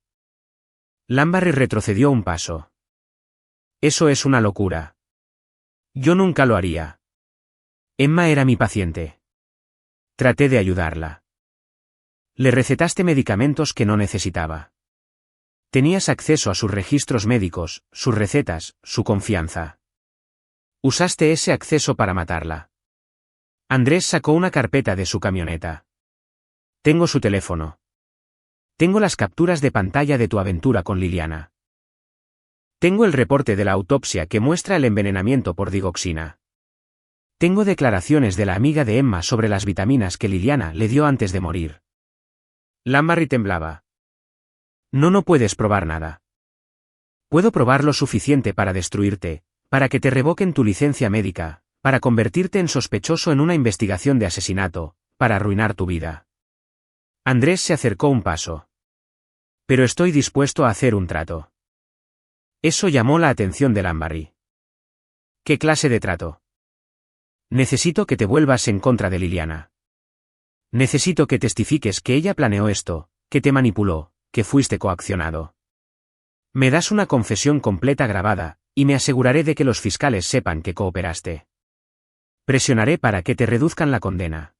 Lambarry retrocedió un paso. Eso es una locura. Yo nunca lo haría. Emma era mi paciente. Traté de ayudarla. Le recetaste medicamentos que no necesitaba. Tenías acceso a sus registros médicos, sus recetas, su confianza. Usaste ese acceso para matarla. Andrés sacó una carpeta de su camioneta. Tengo su teléfono. Tengo las capturas de pantalla de tu aventura con Liliana. Tengo el reporte de la autopsia que muestra el envenenamiento por digoxina. Tengo declaraciones de la amiga de Emma sobre las vitaminas que Liliana le dio antes de morir. Lambarry temblaba. No puedes probar nada. Puedo probar lo suficiente para destruirte, para que te revoquen tu licencia médica, para convertirte en sospechoso en una investigación de asesinato, para arruinar tu vida. Andrés se acercó un paso. Pero estoy dispuesto a hacer un trato. Eso llamó la atención de Lambarry. ¿Qué clase de trato? Necesito que te vuelvas en contra de Liliana. Necesito que testifiques que ella planeó esto, que te manipuló, que fuiste coaccionado. Me das una confesión completa grabada, y me aseguraré de que los fiscales sepan que cooperaste. Presionaré para que te reduzcan la condena.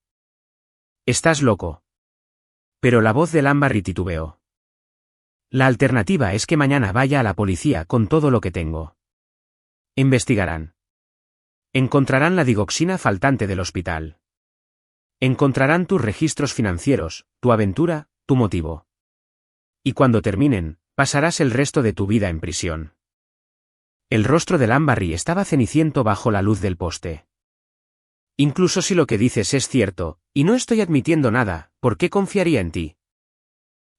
Estás loco. Pero la voz de Lambarry titubeó. La alternativa es que mañana vaya a la policía con todo lo que tengo. Investigarán. Encontrarán la digoxina faltante del hospital. Encontrarán tus registros financieros, tu aventura, tu motivo. Y cuando terminen, pasarás el resto de tu vida en prisión. El rostro de Lambarry estaba ceniciento bajo la luz del poste. Incluso si lo que dices es cierto, y no estoy admitiendo nada, ¿por qué confiaría en ti?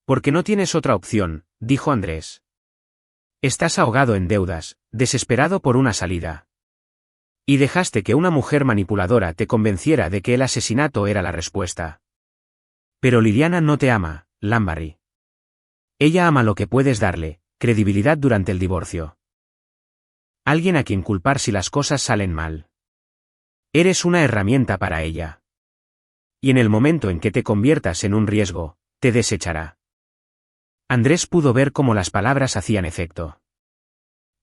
Porque no tienes otra opción, dijo Andrés. Estás ahogado en deudas, desesperado por una salida. Y dejaste que una mujer manipuladora te convenciera de que el asesinato era la respuesta. Pero Liliana no te ama, Lambarry. Ella ama lo que puedes darle, credibilidad durante el divorcio. Alguien a quien culpar si las cosas salen mal. Eres una herramienta para ella. Y en el momento en que te conviertas en un riesgo, te desechará. Andrés pudo ver cómo las palabras hacían efecto.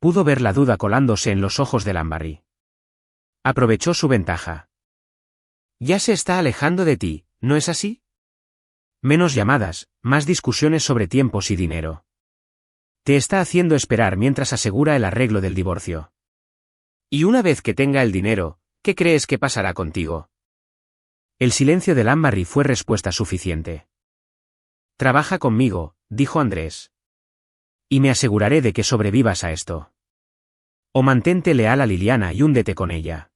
Pudo ver la duda colándose en los ojos de Lambarry. Aprovechó su ventaja. Ya se está alejando de ti, ¿no es así? Menos llamadas, más discusiones sobre tiempos y dinero. Te está haciendo esperar mientras asegura el arreglo del divorcio. Y una vez que tenga el dinero, ¿qué crees que pasará contigo? El silencio de Lambarry fue respuesta suficiente. Trabaja conmigo, dijo Andrés. Y me aseguraré de que sobrevivas a esto. O mantente leal a Liliana y húndete con ella.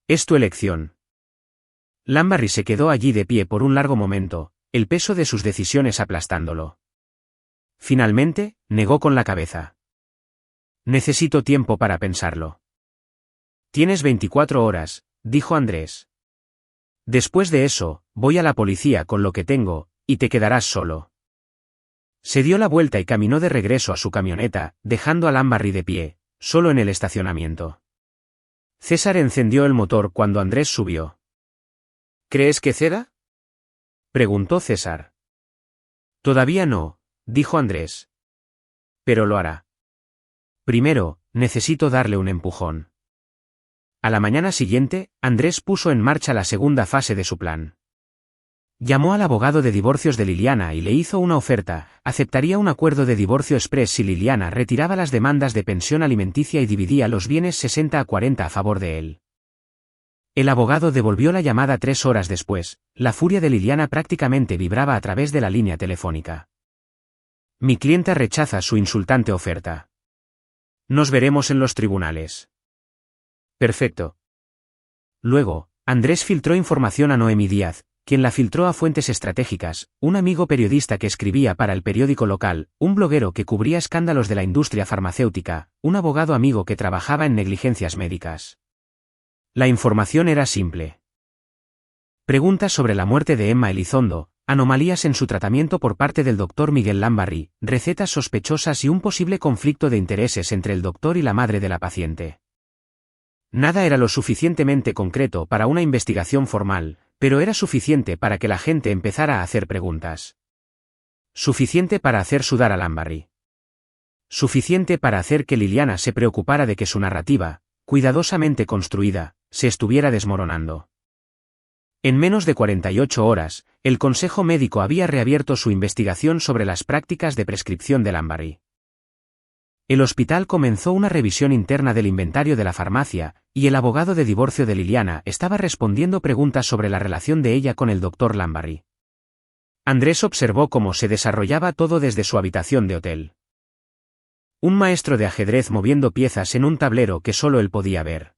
Es tu elección. Lambarry se quedó allí de pie por un largo momento, el peso de sus decisiones aplastándolo. Finalmente, negó con la cabeza. Necesito tiempo para pensarlo. Tienes 24 horas, dijo Andrés. Después de eso, voy a la policía con lo que tengo, y te quedarás solo. Se dio la vuelta y caminó de regreso a su camioneta, dejando a Lambarry de pie, solo en el estacionamiento. César encendió el motor cuando Andrés subió. ¿Crees que ceda? Preguntó César. Todavía no, dijo Andrés. Pero lo hará. Primero, necesito darle un empujón. A la mañana siguiente, Andrés puso en marcha la segunda fase de su plan. Llamó al abogado de divorcios de Liliana y le hizo una oferta: aceptaría un acuerdo de divorcio exprés si Liliana retiraba las demandas de pensión alimenticia y dividía los bienes 60-40 a favor de él. El abogado devolvió la llamada 3 horas después. La furia de Liliana prácticamente vibraba a través de la línea telefónica. Mi clienta rechaza su insultante oferta. Nos veremos en los tribunales. Perfecto. Luego, Andrés filtró información a Noemí Díaz, quien la filtró a fuentes estratégicas: un amigo periodista que escribía para el periódico local, un bloguero que cubría escándalos de la industria farmacéutica, un abogado amigo que trabajaba en negligencias médicas. La información era simple. Preguntas sobre la muerte de Emma Elizondo, anomalías en su tratamiento por parte del doctor Miguel Lambarri, recetas sospechosas y un posible conflicto de intereses entre el doctor y la madre de la paciente. Nada era lo suficientemente concreto para una investigación formal, pero era suficiente para que la gente empezara a hacer preguntas. Suficiente para hacer sudar a Lambarri. Suficiente para hacer que Liliana se preocupara de que su narrativa, cuidadosamente construida, se estuviera desmoronando. En menos de 48 horas, el Consejo Médico había reabierto su investigación sobre las prácticas de prescripción de Lambarri. El hospital comenzó una revisión interna del inventario de la farmacia, y el abogado de divorcio de Liliana estaba respondiendo preguntas sobre la relación de ella con el doctor Lambarri. Andrés observó cómo se desarrollaba todo desde su habitación de hotel. Un maestro de ajedrez moviendo piezas en un tablero que solo él podía ver.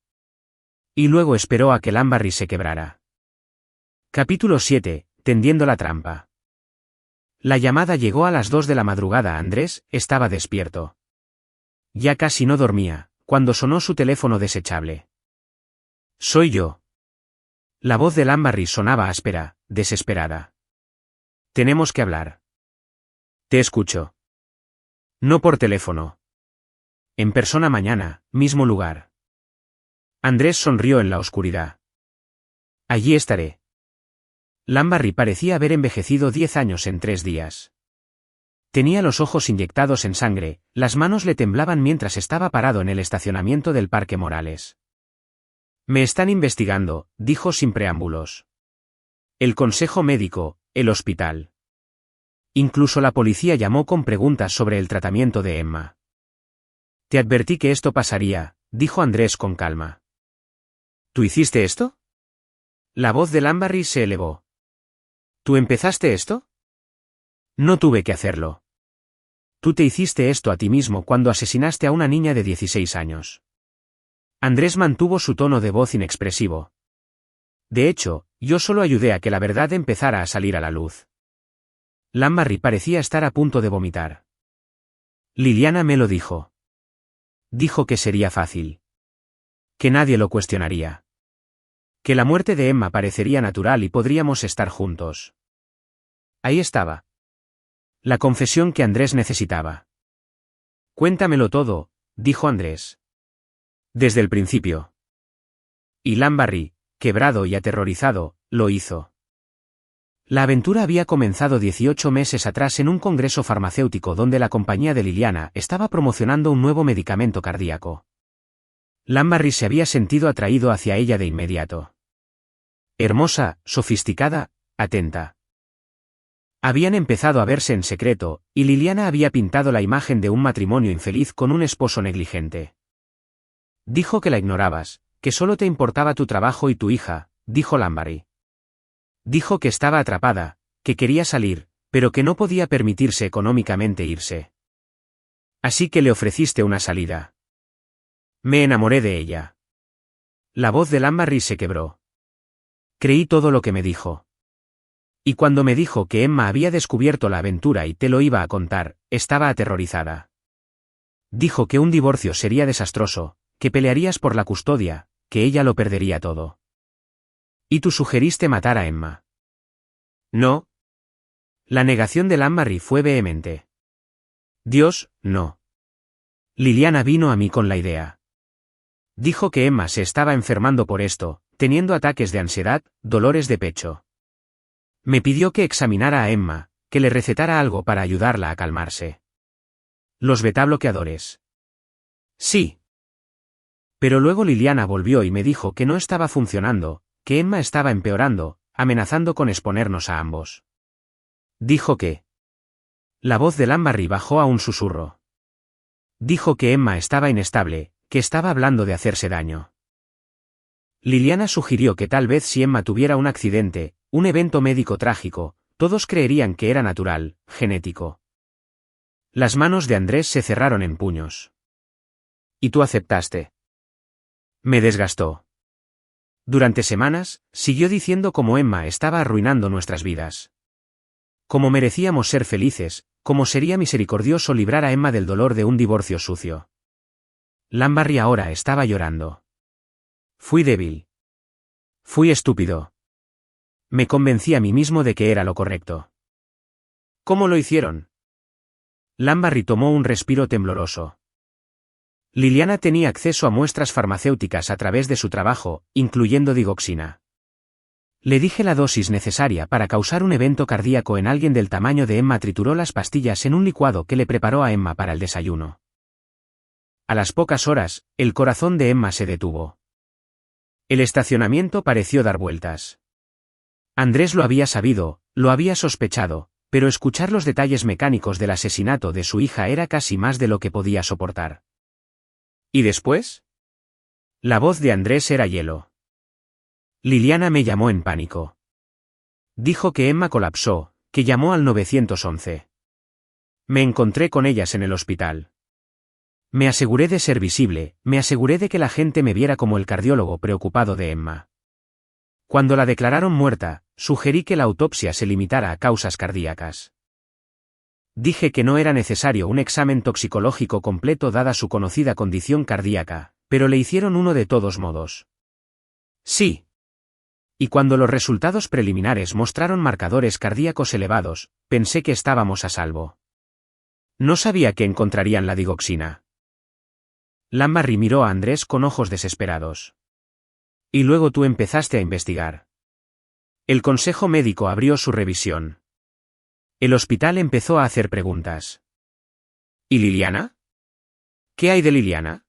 Y luego esperó a que Lambarri se quebrara. Capítulo 7. Tendiendo la trampa. La llamada llegó a las 2 de la madrugada. Andrés estaba despierto. Ya casi no dormía, cuando sonó su teléfono desechable. Soy yo. La voz de Lambarri sonaba áspera, desesperada. Tenemos que hablar. Te escucho. No por teléfono. En persona mañana, mismo lugar. Andrés sonrió en la oscuridad. Allí estaré. Lambarri parecía haber envejecido 10 años en 3 días. Tenía los ojos inyectados en sangre, las manos le temblaban mientras estaba parado en el estacionamiento del Parque Morales. Me están investigando, dijo sin preámbulos. El consejo médico, el hospital. Incluso la policía llamó con preguntas sobre el tratamiento de Emma. Te advertí que esto pasaría, dijo Andrés con calma. ¿Tú hiciste esto? La voz de Lambarri se elevó. ¿Tú empezaste esto? No tuve que hacerlo. Tú te hiciste esto a ti mismo cuando asesinaste a una niña de 16 años. Andrés mantuvo su tono de voz inexpresivo. De hecho, yo solo ayudé a que la verdad empezara a salir a la luz. Lambarri parecía estar a punto de vomitar. Liliana me lo dijo. Dijo que sería fácil. Que nadie lo cuestionaría. Que la muerte de Emma parecería natural y podríamos estar juntos. Ahí estaba. La confesión que Andrés necesitaba. Cuéntamelo todo, dijo Andrés. Desde el principio. Y Lambarri, quebrado y aterrorizado, lo hizo. La aventura había comenzado 18 meses atrás en un congreso farmacéutico donde la compañía de Liliana estaba promocionando un nuevo medicamento cardíaco. Lambarri se había sentido atraído hacia ella de inmediato. Hermosa, sofisticada, atenta. Habían empezado a verse en secreto, y Liliana había pintado la imagen de un matrimonio infeliz con un esposo negligente. Dijo que la ignorabas, que solo te importaba tu trabajo y tu hija, dijo Lambarri. Dijo que estaba atrapada, que quería salir, pero que no podía permitirse económicamente irse. Así que le ofreciste una salida. Me enamoré de ella. La voz de Lambarri se quebró. Creí todo lo que me dijo. Y cuando me dijo que Emma había descubierto la aventura y te lo iba a contar, estaba aterrorizada. Dijo que un divorcio sería desastroso, que pelearías por la custodia, que ella lo perdería todo. Y tú sugeriste matar a Emma. No. La negación de Lambarri fue vehemente. Dios, no. Liliana vino a mí con la idea. Dijo que Emma se estaba enfermando por esto, teniendo ataques de ansiedad, dolores de pecho. Me pidió que examinara a Emma, que le recetara algo para ayudarla a calmarse. ¿Los betabloqueadores? Sí. Pero luego Liliana volvió y me dijo que no estaba funcionando, que Emma estaba empeorando, amenazando con exponernos a ambos. Dijo que... La voz de Lambarry bajó a un susurro. Dijo que Emma estaba inestable, que estaba hablando de hacerse daño. Liliana sugirió que tal vez si Emma tuviera un accidente, un evento médico trágico, todos creerían que era natural, genético. Las manos de Andrés se cerraron en puños. ¿Y tú aceptaste? Me desgastó. Durante semanas, siguió diciendo cómo Emma estaba arruinando nuestras vidas. Cómo merecíamos ser felices, cómo sería misericordioso librar a Emma del dolor de un divorcio sucio. Lambarry ahora estaba llorando. Fui débil. Fui estúpido. Me convencí a mí mismo de que era lo correcto. ¿Cómo lo hicieron? Lambarry tomó un respiro tembloroso. Liliana tenía acceso a muestras farmacéuticas a través de su trabajo, incluyendo digoxina. Le dije la dosis necesaria para causar un evento cardíaco en alguien del tamaño de Emma. Trituró las pastillas en un licuado que le preparó a Emma para el desayuno. A las pocas horas, el corazón de Emma se detuvo. El estacionamiento pareció dar vueltas. Andrés lo había sabido, lo había sospechado, pero escuchar los detalles mecánicos del asesinato de su hija era casi más de lo que podía soportar. ¿Y después? La voz de Andrés era hielo. Liliana me llamó en pánico. Dijo que Emma colapsó, que llamó al 911. Me encontré con ellas en el hospital. Me aseguré de ser visible, me aseguré de que la gente me viera como el cardiólogo preocupado de Emma. Cuando la declararon muerta, sugerí que la autopsia se limitara a causas cardíacas. Dije que no era necesario un examen toxicológico completo dada su conocida condición cardíaca, pero le hicieron uno de todos modos. Sí. Y cuando los resultados preliminares mostraron marcadores cardíacos elevados, pensé que estábamos a salvo. No sabía que encontrarían la digoxina. Lambarry miró a Andrés con ojos desesperados. Y luego tú empezaste a investigar. El consejo médico abrió su revisión. El hospital empezó a hacer preguntas. ¿Y Liliana? ¿Qué hay de Liliana?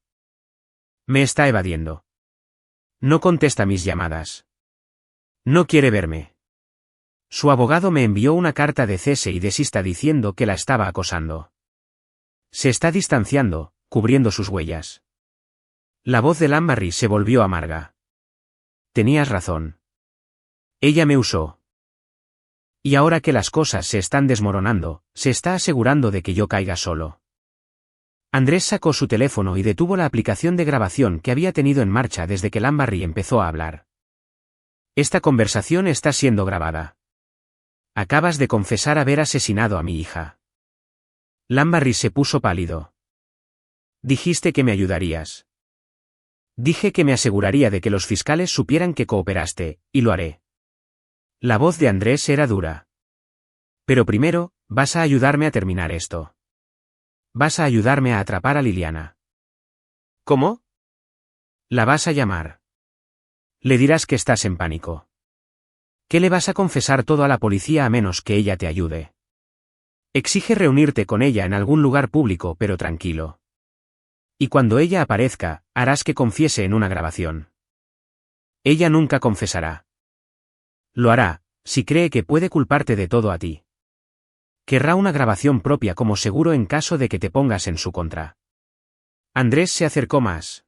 Me está evadiendo. No contesta mis llamadas. No quiere verme. Su abogado me envió una carta de cese y desista diciendo que la estaba acosando. Se está distanciando, cubriendo sus huellas. La voz de Lambarry se volvió amarga. Tenías razón. Ella me usó. Y ahora que las cosas se están desmoronando, se está asegurando de que yo caiga solo. Andrés sacó su teléfono y detuvo la aplicación de grabación que había tenido en marcha desde que Lambarry empezó a hablar. Esta conversación está siendo grabada. Acabas de confesar haber asesinado a mi hija. Lambarry se puso pálido. Dijiste que me ayudarías. Dije que me aseguraría de que los fiscales supieran que cooperaste, y lo haré. La voz de Andrés era dura. Pero primero, vas a ayudarme a terminar esto. Vas a ayudarme a atrapar a Liliana. ¿Cómo? La vas a llamar. Le dirás que estás en pánico. ¿Qué le vas a confesar todo a la policía a menos que ella te ayude? Exige reunirte con ella en algún lugar público pero tranquilo. Y cuando ella aparezca, harás que confiese en una grabación. Ella nunca confesará. Lo hará, si cree que puede culparte de todo a ti. Querrá una grabación propia como seguro en caso de que te pongas en su contra. Andrés se acercó más.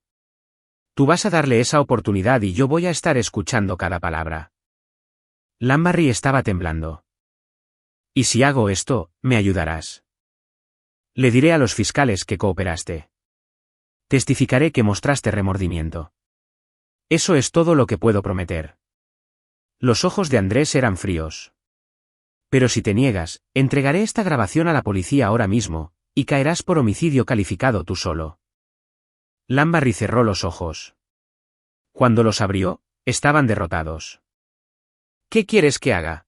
Tú vas a darle esa oportunidad y yo voy a estar escuchando cada palabra. Lambarry estaba temblando. Y si hago esto, me ayudarás. Le diré a los fiscales que cooperaste. Testificaré que mostraste remordimiento. Eso es todo lo que puedo prometer. Los ojos de Andrés eran fríos. Pero si te niegas, entregaré esta grabación a la policía ahora mismo, y caerás por homicidio calificado tú solo. Lambarry cerró los ojos. Cuando los abrió, estaban derrotados. ¿Qué quieres que haga?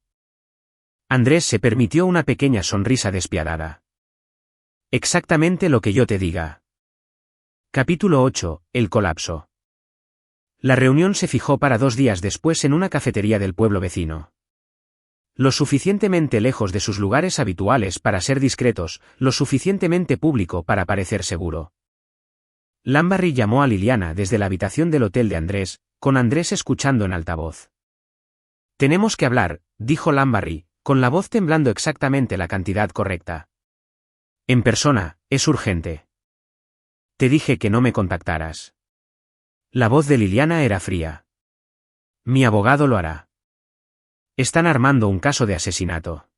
Andrés se permitió una pequeña sonrisa despiadada. Exactamente lo que yo te diga. Capítulo 8, el colapso. La reunión se fijó para 2 días después en una cafetería del pueblo vecino. Lo suficientemente lejos de sus lugares habituales para ser discretos, lo suficientemente público para parecer seguro. Lambarry llamó a Liliana desde la habitación del hotel de Andrés, con Andrés escuchando en altavoz. «Tenemos que hablar», dijo Lambarry, con la voz temblando exactamente la cantidad correcta. «En persona, es urgente. Te dije que no me contactaras». La voz de Liliana era fría. «Mi abogado lo hará. Están armando un caso de asesinato.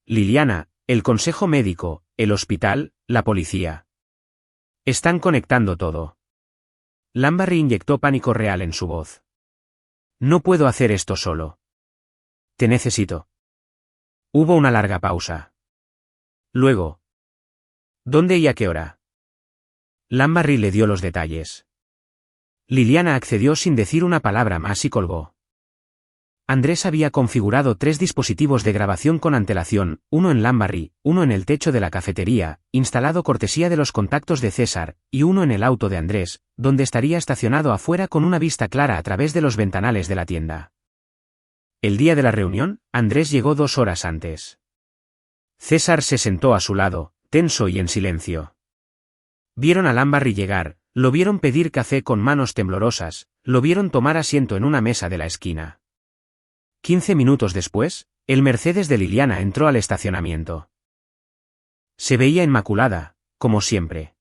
Liliana, el consejo médico, el hospital, la policía. Están conectando todo». Lambarry inyectó pánico real en su voz. «No puedo hacer esto solo. Te necesito». Hubo una larga pausa. Luego. «¿Dónde y a qué hora?» Lambarry le dio los detalles. Liliana accedió sin decir una palabra más y colgó. Andrés había configurado 3 dispositivos de grabación con antelación, uno en Lambarry, uno en el techo de la cafetería, instalado cortesía de los contactos de César, y uno en el auto de Andrés, donde estaría estacionado afuera con una vista clara a través de los ventanales de la tienda. El día de la reunión, Andrés llegó 2 horas antes. César se sentó a su lado, tenso y en silencio. Vieron a Lambarry llegar, lo vieron pedir café con manos temblorosas, lo vieron tomar asiento en una mesa de la esquina. 15 minutos después, el Mercedes de Liliana entró al estacionamiento. Se veía inmaculada, como siempre.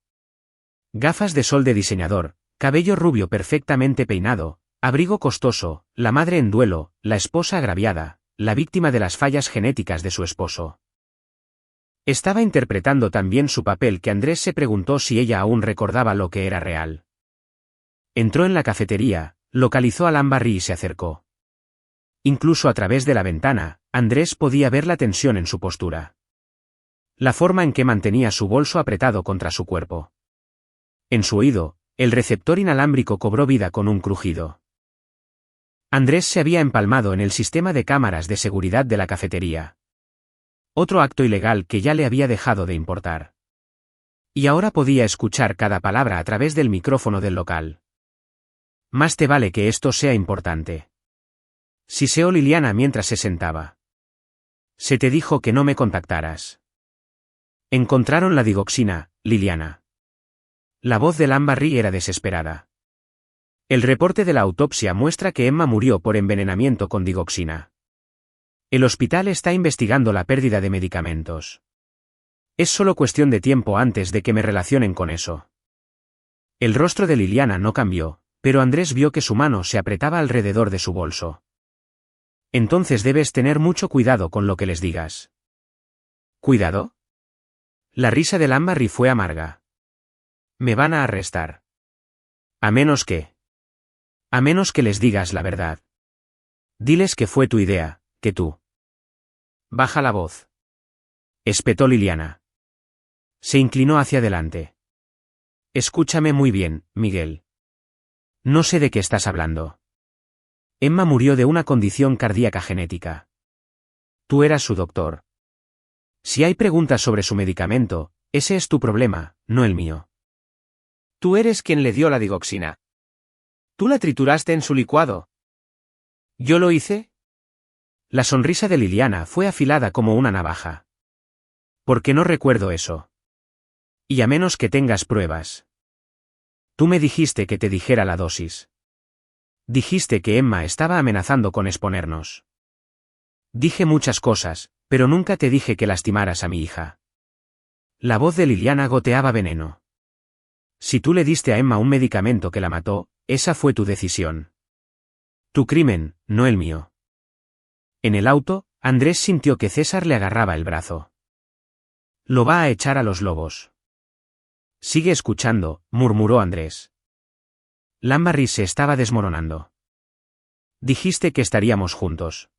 Gafas de sol de diseñador, cabello rubio perfectamente peinado, abrigo costoso, la madre en duelo, la esposa agraviada, la víctima de las fallas genéticas de su esposo. Estaba interpretando tan bien su papel que Andrés se preguntó si ella aún recordaba lo que era real. Entró en la cafetería, localizó a Lambarry y se acercó. Incluso a través de la ventana, Andrés podía ver la tensión en su postura. La forma en que mantenía su bolso apretado contra su cuerpo. En su oído, el receptor inalámbrico cobró vida con un crujido. Andrés se había empalmado en el sistema de cámaras de seguridad de la cafetería. Otro acto ilegal que ya le había dejado de importar. Y ahora podía escuchar cada palabra a través del micrófono del local. «Más te vale que esto sea importante», siseó Liliana mientras se sentaba. «Se te dijo que no me contactaras». «Encontraron la digoxina, Liliana». La voz de Lambarry era desesperada. «El reporte de la autopsia muestra que Emma murió por envenenamiento con digoxina. El hospital está investigando la pérdida de medicamentos. Es solo cuestión de tiempo antes de que me relacionen con eso». El rostro de Liliana no cambió, pero Andrés vio que su mano se apretaba alrededor de su bolso. «Entonces debes tener mucho cuidado con lo que les digas». «¿Cuidado?». La risa de Lambarry fue amarga. «Me van a arrestar. A menos que les digas la verdad. Diles que fue tu idea, que tú». «Baja la voz», espetó Liliana. Se inclinó hacia adelante. «Escúchame muy bien, Miguel. No sé de qué estás hablando. Emma murió de una condición cardíaca genética. Tú eras su doctor. Si hay preguntas sobre su medicamento, ese es tu problema, no el mío. Tú eres quien le dio la digoxina. Tú la trituraste en su licuado». «¿Yo lo hice?». La sonrisa de Liliana fue afilada como una navaja. «¿Por qué no recuerdo eso? Y a menos que tengas pruebas. Tú me dijiste que te dijera la dosis. Dijiste que Emma estaba amenazando con exponernos. Dije muchas cosas, pero nunca te dije que lastimaras a mi hija». La voz de Liliana goteaba veneno. «Si tú le diste a Emma un medicamento que la mató, esa fue tu decisión. Tu crimen, no el mío». En el auto, Andrés sintió que César le agarraba el brazo. «Lo va a echar a los lobos». «Sigue escuchando», murmuró Andrés. Lambarry se estaba desmoronando. «Dijiste que estaríamos juntos.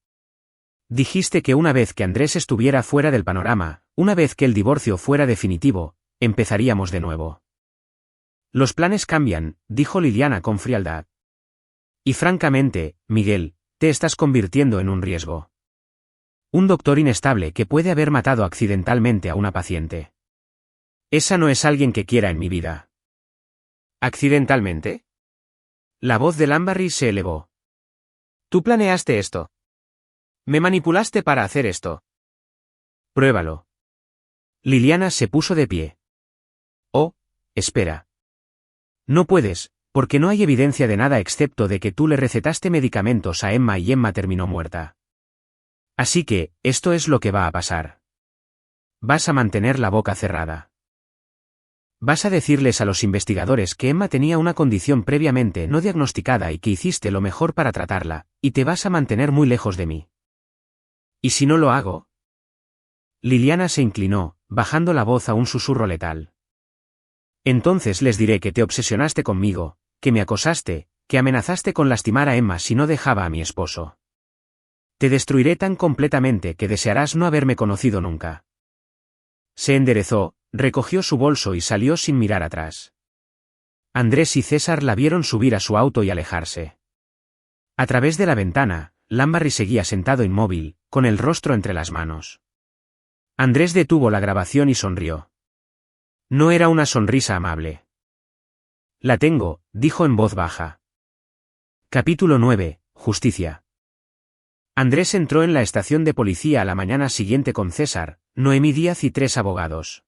Dijiste que una vez que Andrés estuviera fuera del panorama, una vez que el divorcio fuera definitivo, empezaríamos de nuevo». «Los planes cambian», dijo Liliana con frialdad. «Y francamente, Miguel, te estás convirtiendo en un riesgo. Un doctor inestable que puede haber matado accidentalmente a una paciente. Esa no es alguien que quiera en mi vida». «¿Accidentalmente?». La voz de Lambarry se elevó. Tú planeaste esto. Me manipulaste para hacer esto. Pruébalo. Liliana se puso de pie. Oh, espera. No puedes, porque no hay evidencia de nada excepto de que tú le recetaste medicamentos a Emma y Emma terminó muerta. Así que, esto es lo que va a pasar. Vas a mantener la boca cerrada. Vas a decirles a los investigadores que Emma tenía una condición previamente no diagnosticada y que hiciste lo mejor para tratarla, y te vas a mantener muy lejos de mí. ¿Y si no lo hago? Liliana se inclinó, bajando la voz a un susurro letal. Entonces les diré que te obsesionaste conmigo, que me acosaste, que amenazaste con lastimar a Emma si no dejaba a mi esposo. Te destruiré tan completamente que desearás no haberme conocido nunca. Se enderezó, recogió su bolso y salió sin mirar atrás. Andrés y César la vieron subir a su auto y alejarse. A través de la ventana, Lambarry seguía sentado inmóvil, con el rostro entre las manos. Andrés detuvo la grabación y sonrió. No era una sonrisa amable. La tengo, dijo en voz baja. Capítulo 9. Justicia. Andrés entró en la estación de policía a la mañana siguiente con César, Noemí Díaz y 3 abogados.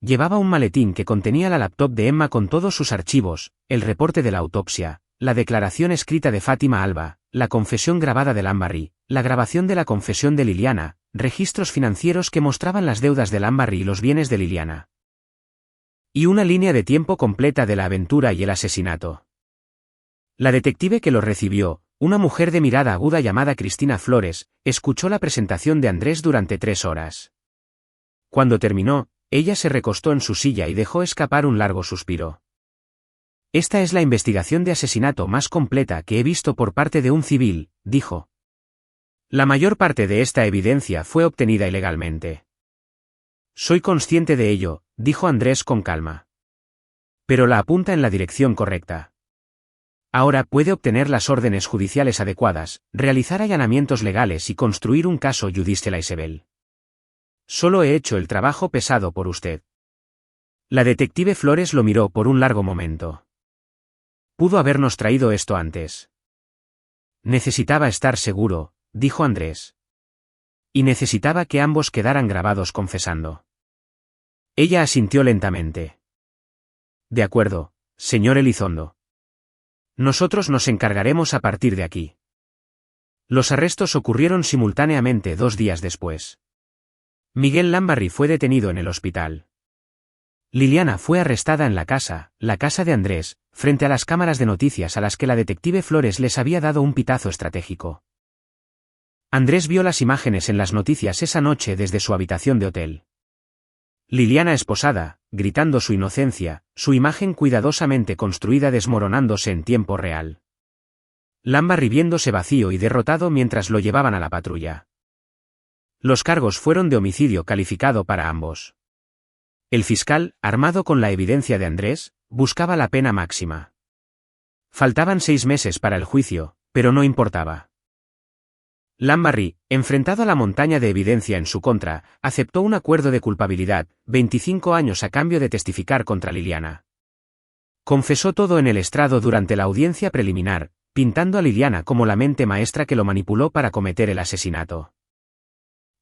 Llevaba un maletín que contenía la laptop de Emma con todos sus archivos, el reporte de la autopsia, la declaración escrita de Fátima Alba, la confesión grabada de Lambarry, la grabación de la confesión de Liliana, registros financieros que mostraban las deudas de Lambarry y los bienes de Liliana. Y una línea de tiempo completa de la aventura y el asesinato. La detective que lo recibió, una mujer de mirada aguda llamada Cristina Flores, escuchó la presentación de Andrés durante 3 horas. Cuando terminó, ella se recostó en su silla y dejó escapar un largo suspiro. Esta es la investigación de asesinato más completa que he visto por parte de un civil, dijo. La mayor parte de esta evidencia fue obtenida ilegalmente. Soy consciente de ello, dijo Andrés con calma. Pero la apunta en la dirección correcta. Ahora puede obtener las órdenes judiciales adecuadas, realizar allanamientos legales y construir un caso Judicial Isabel. Solo he hecho el trabajo pesado por usted. La detective Flores lo miró por un largo momento. Pudo habernos traído esto antes. Necesitaba estar seguro, dijo Andrés. Y necesitaba que ambos quedaran grabados confesando. Ella asintió lentamente. De acuerdo, señor Elizondo. Nosotros nos encargaremos a partir de aquí. Los arrestos ocurrieron simultáneamente 2 días después. Miguel Lambarry fue detenido en el hospital. Liliana fue arrestada en la casa de Andrés, frente a las cámaras de noticias a las que la detective Flores les había dado un pitazo estratégico. Andrés vio las imágenes en las noticias esa noche desde su habitación de hotel. Liliana esposada, gritando su inocencia, su imagen cuidadosamente construida desmoronándose en tiempo real. Lambarry viéndose vacío y derrotado mientras lo llevaban a la patrulla. Los cargos fueron de homicidio calificado para ambos. El fiscal, armado con la evidencia de Andrés, buscaba la pena máxima. Faltaban 6 meses para el juicio, pero no importaba. Lambarry, enfrentado a la montaña de evidencia en su contra, aceptó un acuerdo de culpabilidad, 25 años a cambio de testificar contra Liliana. Confesó todo en el estrado durante la audiencia preliminar, pintando a Liliana como la mente maestra que lo manipuló para cometer el asesinato.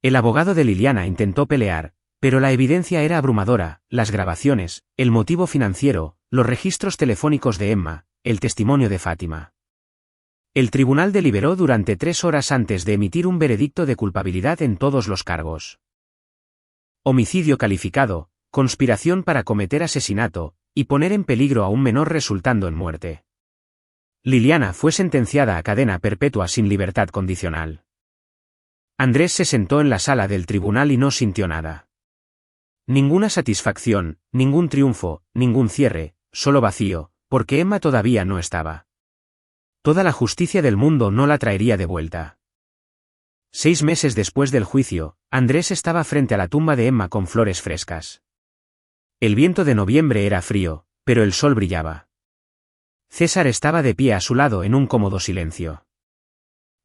El abogado de Liliana intentó pelear, pero la evidencia era abrumadora, las grabaciones, el motivo financiero, los registros telefónicos de Emma, el testimonio de Fátima. El tribunal deliberó durante 3 horas antes de emitir un veredicto de culpabilidad en todos los cargos. Homicidio calificado, conspiración para cometer asesinato, y poner en peligro a un menor resultando en muerte. Liliana fue sentenciada a cadena perpetua sin libertad condicional. Andrés se sentó en la sala del tribunal y no sintió nada. Ninguna satisfacción, ningún triunfo, ningún cierre, solo vacío, porque Emma todavía no estaba. Toda la justicia del mundo no la traería de vuelta. 6 meses después del juicio, Andrés estaba frente a la tumba de Emma con flores frescas. El viento de noviembre era frío, pero el sol brillaba. César estaba de pie a su lado en un cómodo silencio.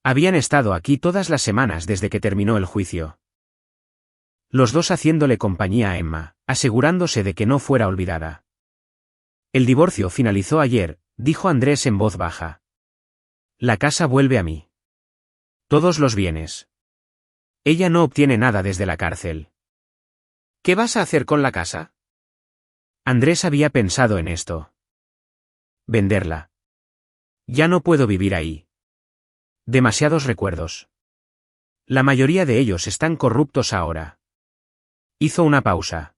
Habían estado aquí todas las semanas desde que terminó el juicio. Los dos haciéndole compañía a Emma, asegurándose de que no fuera olvidada. El divorcio finalizó ayer, dijo Andrés en voz baja. La casa vuelve a mí. Todos los bienes. Ella no obtiene nada desde la cárcel. ¿Qué vas a hacer con la casa? Andrés había pensado en esto. Venderla. Ya no puedo vivir ahí. Demasiados recuerdos. La mayoría de ellos están corruptos ahora. Hizo una pausa.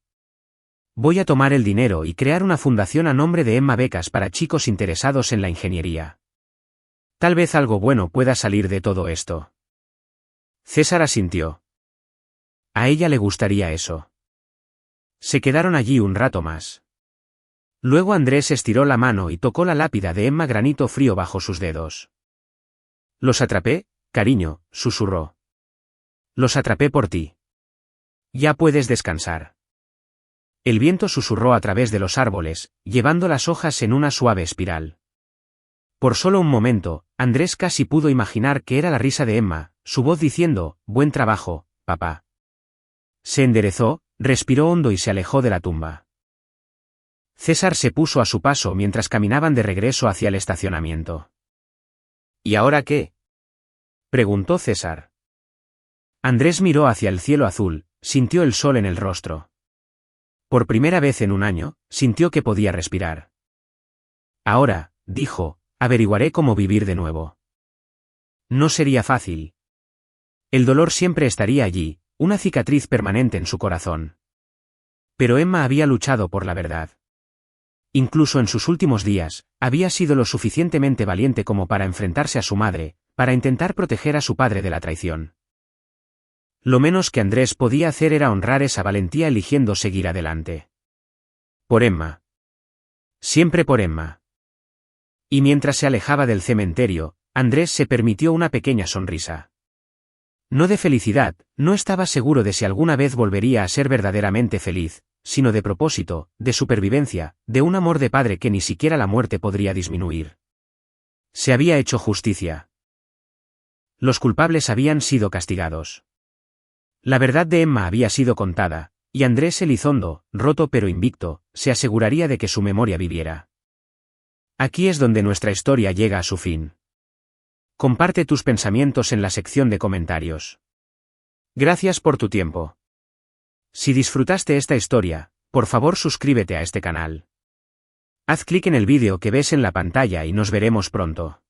Voy a tomar el dinero y crear una fundación a nombre de Emma Becas para chicos interesados en la ingeniería. Tal vez algo bueno pueda salir de todo esto. César asintió. A ella le gustaría eso. Se quedaron allí un rato más. Luego Andrés estiró la mano y tocó la lápida de Emma granito frío bajo sus dedos. Los atrapé, cariño, susurró. Los atrapé por ti. Ya puedes descansar. El viento susurró a través de los árboles, llevando las hojas en una suave espiral. Por solo un momento, Andrés casi pudo imaginar que era la risa de Emma, su voz diciendo, buen trabajo, papá. Se enderezó, respiró hondo y se alejó de la tumba. César se puso a su paso mientras caminaban de regreso hacia el estacionamiento. ¿Y ahora qué? Preguntó César. Andrés miró hacia el cielo azul, sintió el sol en el rostro. Por primera vez en un año, sintió que podía respirar. Ahora, dijo, averiguaré cómo vivir de nuevo. No sería fácil. El dolor siempre estaría allí, una cicatriz permanente en su corazón. Pero Emma había luchado por la verdad. Incluso en sus últimos días, había sido lo suficientemente valiente como para enfrentarse a su madre, para intentar proteger a su padre de la traición. Lo menos que Andrés podía hacer era honrar esa valentía eligiendo seguir adelante. Por Emma. Siempre por Emma. Y mientras se alejaba del cementerio, Andrés se permitió una pequeña sonrisa. No de felicidad, no estaba seguro de si alguna vez volvería a ser verdaderamente feliz, sino de propósito, de supervivencia, de un amor de padre que ni siquiera la muerte podría disminuir. Se había hecho justicia. Los culpables habían sido castigados. La verdad de Emma había sido contada, y Andrés Elizondo, roto pero invicto, se aseguraría de que su memoria viviera. Aquí es donde nuestra historia llega a su fin. Comparte tus pensamientos en la sección de comentarios. Gracias por tu tiempo. Si disfrutaste esta historia, por favor suscríbete a este canal. Haz clic en el vídeo que ves en la pantalla y nos veremos pronto.